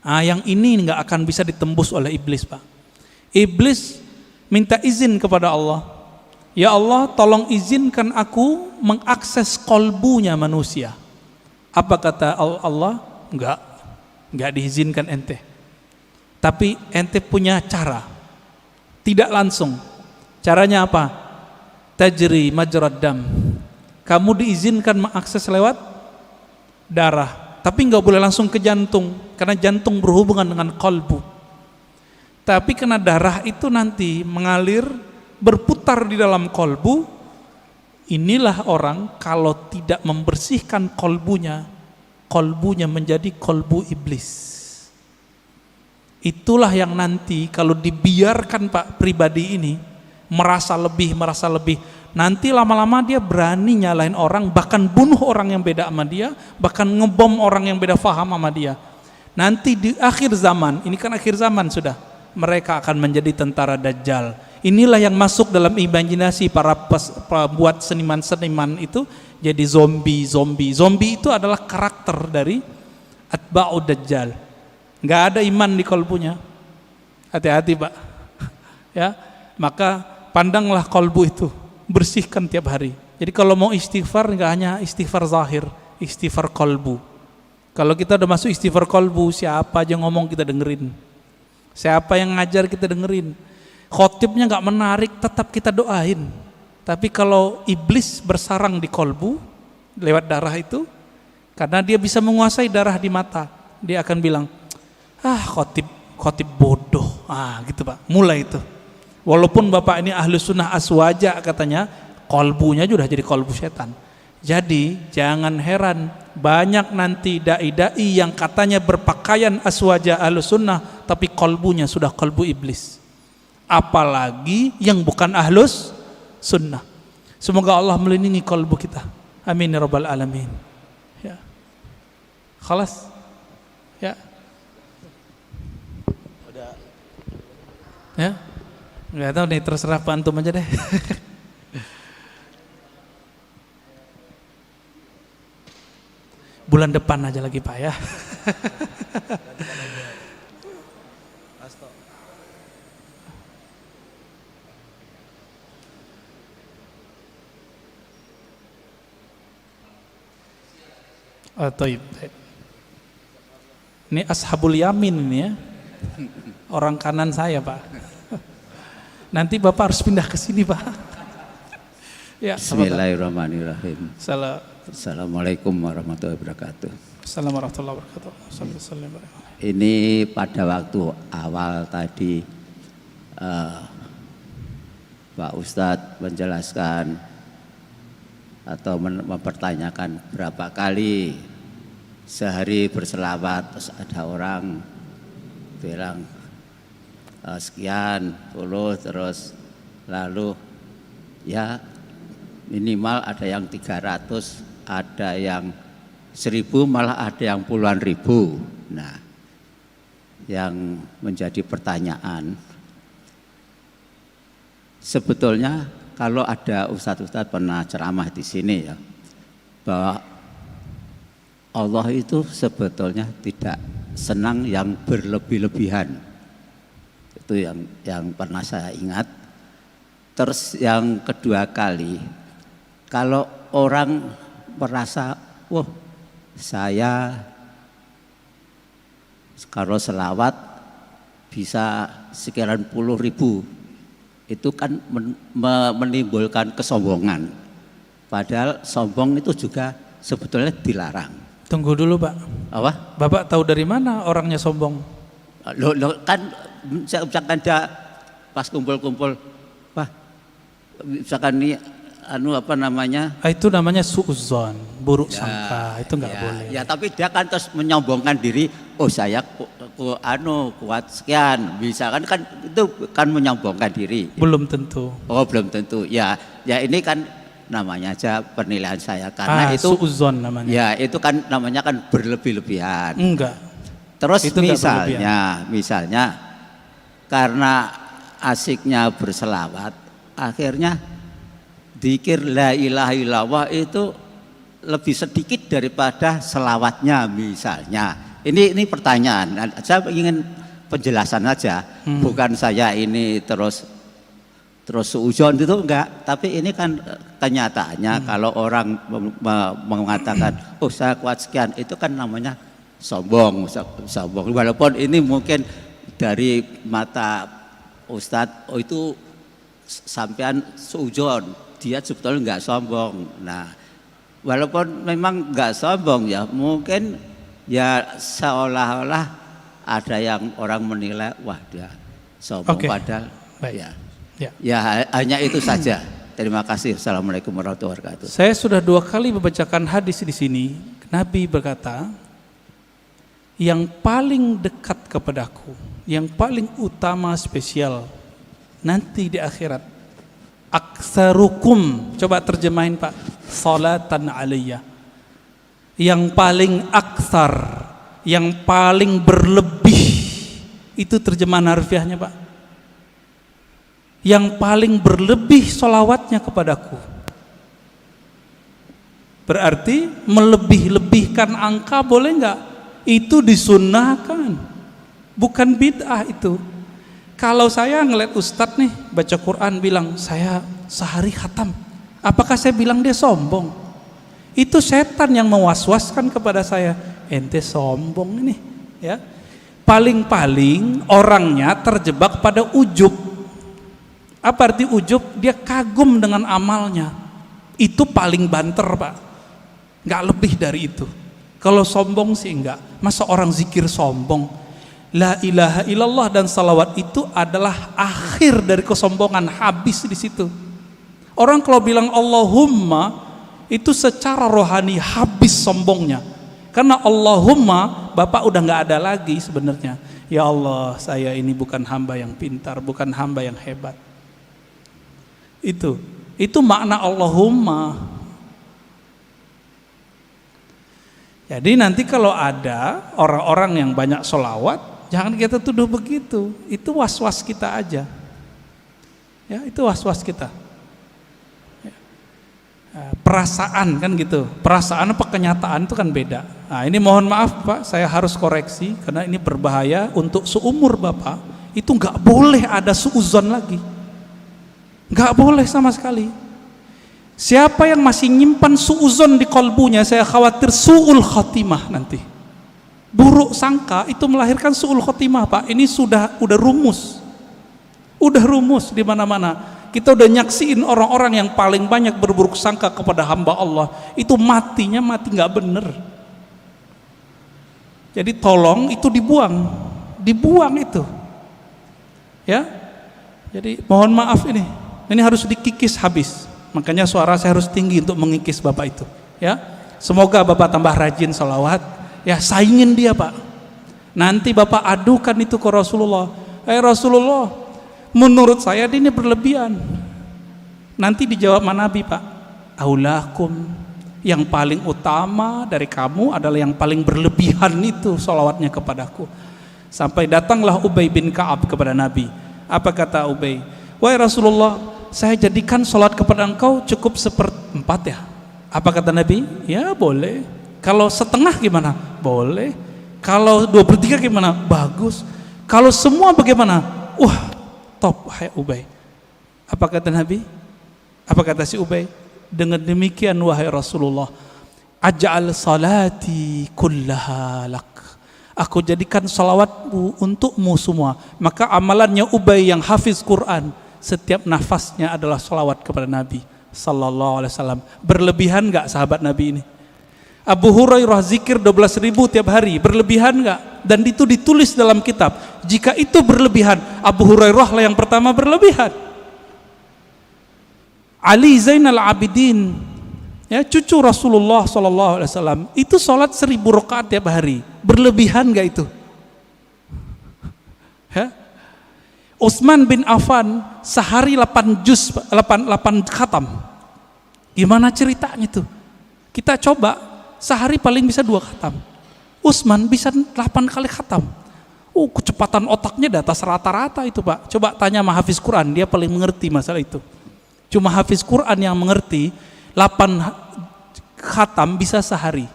Yang ini gak akan bisa ditembus oleh iblis, Pak. Iblis minta izin kepada Allah. Ya Allah, tolong izinkan aku mengakses kolbunya manusia. Apa kata Allah? Enggak diizinkan ente. Tapi ente punya cara. Tidak langsung. Caranya apa? Tajri majrad dam. Kamu diizinkan mengakses lewat darah, tapi enggak boleh langsung ke jantung, karena jantung berhubungan dengan kolbu. Tapi karena darah itu nanti mengalir, berputar di dalam kolbu. Inilah orang kalau tidak membersihkan kolbunya menjadi kolbu iblis. Itulah yang nanti kalau dibiarkan Pak pribadi ini merasa lebih, nanti lama-lama dia berani nyalain orang, bahkan bunuh orang yang beda sama dia, bahkan ngebom orang yang beda faham sama dia. Nanti di akhir zaman, ini kan akhir zaman sudah, mereka akan menjadi tentara Dajjal. Inilah yang masuk dalam imajinasi para buat seniman-seniman itu, jadi zombie. Zombie itu adalah karakter dari atba'ud Dajjal. Nggak ada iman di kolbunya. Hati-hati, Pak. Ya, maka pandanglah kolbu itu, bersihkan tiap hari. Jadi kalau mau istighfar, nggak hanya istighfar zahir, istighfar kolbu. Kalau kita udah masuk istighfar kolbu, siapa aja ngomong kita dengerin. Siapa yang ngajar kita dengerin. Khotibnya nggak menarik, tetap kita doain. Tapi kalau iblis bersarang di kolbu lewat darah itu, karena dia bisa menguasai darah di mata, dia akan bilang, khotib bodoh, gitu Pak. Mulai itu. Walaupun Bapak ini ahlu sunnah aswaja katanya, kolbunya sudah jadi kolbu setan. Jadi jangan heran banyak nanti dai-dai yang katanya berpakaian aswaja ahlu sunnah, tapi kolbunya sudah kolbu iblis. Apalagi yang bukan ahlus sunnah. Semoga Allah melindungi kolbu kita. Amin ya rabbal alamin. Ya. Khalas. Ya. Ya. Enggak tahu nih, terserah Pak antum aja deh. Bulan depan aja lagi Pak ya. Taib. Ini ashabul yamin ini ya. Orang kanan saya, Pak. Nanti Bapak harus pindah ke sini, Pak. Ya, Bismillahirrahmanirrahim. Assalamualaikum warahmatullahi wabarakatuh. Assalamualaikum warahmatullahi wabarakatuh. Ini pada waktu awal tadi Pak Ustadz menjelaskan atau mempertanyakan berapa kali sehari berselawat, terus ada orang bilang sekian puluh, terus lalu ya minimal ada yang 300, ada yang 1000, malah ada yang puluhan ribu. Nah, yang menjadi pertanyaan, sebetulnya kalau ada ustadz-ustadz pernah ceramah di sini ya, bahwa Allah itu sebetulnya tidak senang yang berlebih-lebihan. Itu yang pernah saya ingat. Terus yang kedua kali, kalau orang merasa, wah saya kalau selawat bisa sekian puluh ribu, itu kan menimbulkan kesombongan. Padahal sombong itu juga sebetulnya dilarang. Tunggu dulu Pak. Apa? Bapak tahu dari mana orangnya sombong? Lo kan misalkan dia pas kumpul-kumpul, wah misalkan ini apa namanya? Itu namanya suudzon, buruk sangka. Itu nggak boleh. Ya tapi dia kan terus menyombongkan diri, oh saya kuat sekian, misalkan kan itu kan menyombongkan diri. Belum tentu. Oh belum tentu. Ya ini kan namanya aja penilaian saya, karena itu suudzon namanya. Ya itu kan namanya kan berlebih-lebihan. Enggak. Terus itu misalnya karena asiknya berselawat, akhirnya dzikir la ilaha illallah itu lebih sedikit daripada selawatnya misalnya. Ini pertanyaan. Saya ingin penjelasan aja, bukan saya ini terus suudzon itu enggak, tapi ini kan kenyataannya kalau orang mengatakan oh saya kuat sekian, itu kan namanya sombong. Walaupun ini mungkin dari mata Ustadz, oh itu sampean suudzon, dia sebetulnya enggak sombong. Nah, walaupun memang enggak sombong ya, mungkin ya seolah-olah ada yang orang menilai wah dia sombong. Padahal ya hanya itu saja. Terima kasih. Assalamualaikum warahmatullahi wabarakatuh. Saya sudah 2 kali membacakan hadis di sini. Nabi berkata, yang paling dekat kepadaku, yang paling utama spesial nanti di akhirat, aktsarukum, coba terjemahin Pak, salatan alayya. Yang paling aktsar, yang paling berlebih, itu terjemahan harfiahnya Pak. Yang paling berlebih sholawatnya kepadaku. Berarti melebih-lebihkan angka boleh enggak? Itu disunnahkan, bukan bid'ah itu. Kalau saya ngeliat ustadz nih baca Quran bilang saya sehari khatam, apakah saya bilang dia sombong? Itu setan yang mewaswaskan kepada saya, ente sombong ini ya. Paling-paling orangnya terjebak pada ujub. Apa arti ujub? Dia kagum dengan amalnya. Itu paling banter Pak, nggak lebih dari itu. Kalau sombong sih enggak. Masa orang zikir sombong? La ilaha illallah dan salawat itu adalah akhir dari kesombongan, habis di situ. Orang kalau bilang Allahumma itu secara rohani habis sombongnya. Karena Allahumma Bapak udah nggak ada lagi sebenarnya. Ya Allah, saya ini bukan hamba yang pintar, bukan hamba yang hebat. Itu makna Allahumma. Jadi nanti kalau ada orang-orang yang banyak sholawat, jangan kita tuduh begitu. Itu was-was kita aja. Ya, itu was-was kita. Ya. Perasaan kan gitu. Perasaan apa kenyataan itu kan beda. Nah, ini mohon maaf Pak, saya harus koreksi karena ini berbahaya untuk seumur Bapak. Itu nggak boleh ada suudzon lagi. Nggak boleh sama sekali. Siapa yang masih nyimpan suudzon di kolbunya, saya khawatir su'ul khotimah nanti. Buruk sangka itu melahirkan su'ul khotimah Pak. Ini udah rumus. Udah rumus di mana-mana. Kita udah nyaksiin orang-orang yang paling banyak berburuk sangka kepada hamba Allah, itu matinya mati nggak bener. Jadi tolong itu dibuang itu. Ya. Jadi mohon maaf ini harus dikikis habis. Makanya suara saya harus tinggi untuk mengikis Bapak itu. Ya, semoga Bapak tambah rajin sholawat. Ya, saingin dia Pak. Nanti Bapak adukan itu ke Rasulullah. Rasulullah, menurut saya ini berlebihan. Nanti dijawab Nabi Pak, aulakum, yang paling utama dari kamu adalah yang paling berlebihan itu sholawatnya kepadaku. Sampai datanglah Ubay bin Ka'ab kepada Nabi. Apa kata Ubay? Wahai Rasulullah, saya jadikan sholat kepada engkau cukup 1/4 ya. Apa kata Nabi? Ya boleh. Kalau setengah gimana? Boleh. Kalau 2/3 gimana? Bagus. Kalau semua bagaimana? Wah, top, wahai Ubay. Apa kata Nabi? Apa kata si Ubay? Dengan demikian wahai Rasulullah, aj'al salati kullaha lak. Aku jadikan salawatmu untukmu semua. Maka amalannya Ubay yang hafiz Quran, setiap nafasnya adalah salawat kepada Nabi sallallahu alaihi wasallam. Berlebihan enggak sahabat Nabi ini? Abu Hurairah zikir 12.000 tiap hari, berlebihan enggak? Dan itu ditulis dalam kitab. Jika itu berlebihan, Abu Hurairah lah yang pertama berlebihan. Ali Zainal Abidin, ya, cucu Rasulullah SAW, itu sholat 1000 rakaat tiap hari. Berlebihan gak itu? Ya? Utsman bin Affan sehari 8 juz, 8 khatam. Gimana ceritanya itu? Kita coba sehari paling bisa 2 khatam. Utsman bisa 8 kali khatam. Kecepatan otaknya di atas rata-rata itu Pak. Coba tanya sama hafiz Quran, dia paling mengerti masalah itu. Cuma hafiz Quran yang mengerti 8 khatam bisa sehari.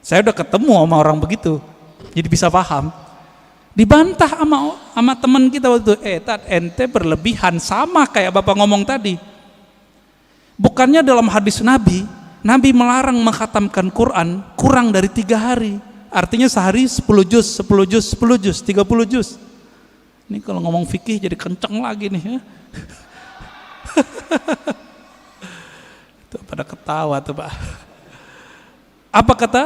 Saya udah ketemu sama orang begitu, jadi bisa paham. Dibantah sama teman kita waktu itu, ente berlebihan, sama kayak Bapak ngomong tadi. Bukannya dalam hadis Nabi melarang mengkhatamkan Quran kurang dari 3 hari. Artinya sehari 10 juz, 10 juz, 10 juz, 30 juz. Ini kalau ngomong fikih jadi kenceng lagi nih ya. Tuh, pada ketawa tuh Pak. Apa kata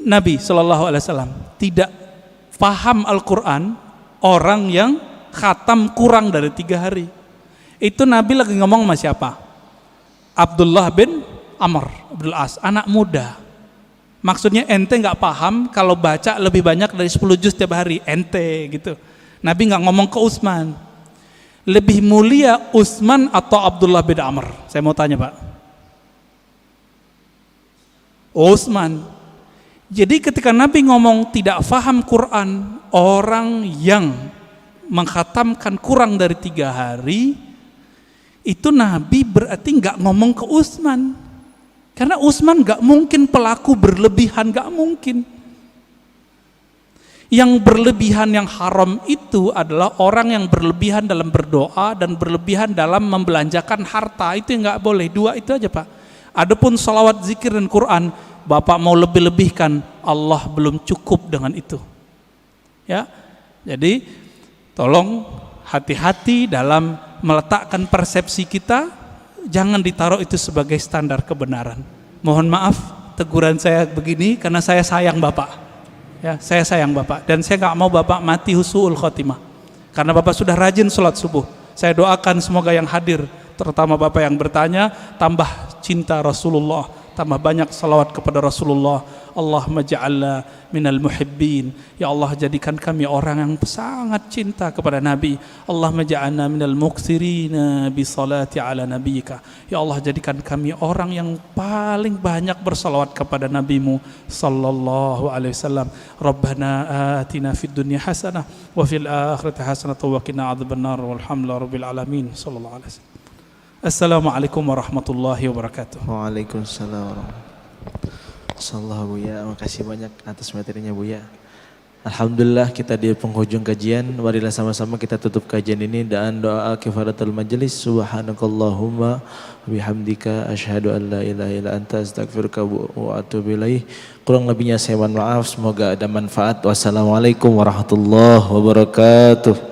Nabi Shallallahu Alaihi Wasallam? Tidak paham Al-Quran orang yang khatam kurang dari 3 hari. Itu Nabi lagi ngomong sama siapa? Abdullah bin Amr Abdul As, anak muda. Maksudnya ente nggak paham kalau baca lebih banyak dari 10 juz tiap hari, ente gitu. Nabi nggak ngomong ke Utsman. Lebih mulia Utsman atau Abdullah bin Amr? Saya mau tanya Pak. Utsman. Jadi ketika Nabi ngomong tidak faham Quran, orang yang mengkhatamkan kurang dari 3 hari, itu Nabi berarti nggak ngomong ke Utsman. Karena Utsman nggak mungkin pelaku berlebihan, nggak mungkin. Yang berlebihan yang haram itu adalah orang yang berlebihan dalam berdoa dan berlebihan dalam membelanjakan harta. Itu yang nggak boleh. 2 itu aja Pak. Adapun salawat, zikir dan Quran, Bapak mau lebih-lebihkan, Allah belum cukup dengan itu. Ya, jadi tolong hati-hati dalam meletakkan persepsi kita. Jangan ditaruh itu sebagai standar kebenaran. Mohon maaf teguran saya begini karena saya sayang Bapak. Ya, saya sayang Bapak dan saya nggak mau Bapak mati husnul khotimah. Karena Bapak sudah rajin sholat subuh. Saya doakan semoga yang hadir, terutama Bapak yang bertanya, tambah cinta Rasulullah, tambah banyak salawat kepada Rasulullah. Allahumma ja'alna minal muhibbin. Ya Allah, jadikan kami orang yang sangat cinta kepada Nabi. Allahumma ja'alna minal muqsirina bi salati ala nabiyika. Ya Allah, jadikan kami orang yang paling banyak bersalawat kepada Nabimu sallallahu alaihi wasallam. Rabbana atina fid dunya hasanah wa fil akhirati hasanah wa qina adzabannar. Walhamdulillahi rabbil alamin. Sallallahu alaihi wasallam. Assalamualaikum warahmatullahi wabarakatuh. Waalaikumsalam warahmatullahi wabarakatuh. Buya, makasih banyak atas materinya Buya. Alhamdulillah kita di penghujung kajian. Marilah sama-sama kita tutup kajian ini dengan doa kifaratul majelis. Subhanakallahumma bihamdika asyhadu an la ilaha illa anta astaghfiruka wa atubu ilaih. Kurang lebihnya saya mohon maaf. Semoga ada manfaat. Wassalamualaikum warahmatullahi wabarakatuh.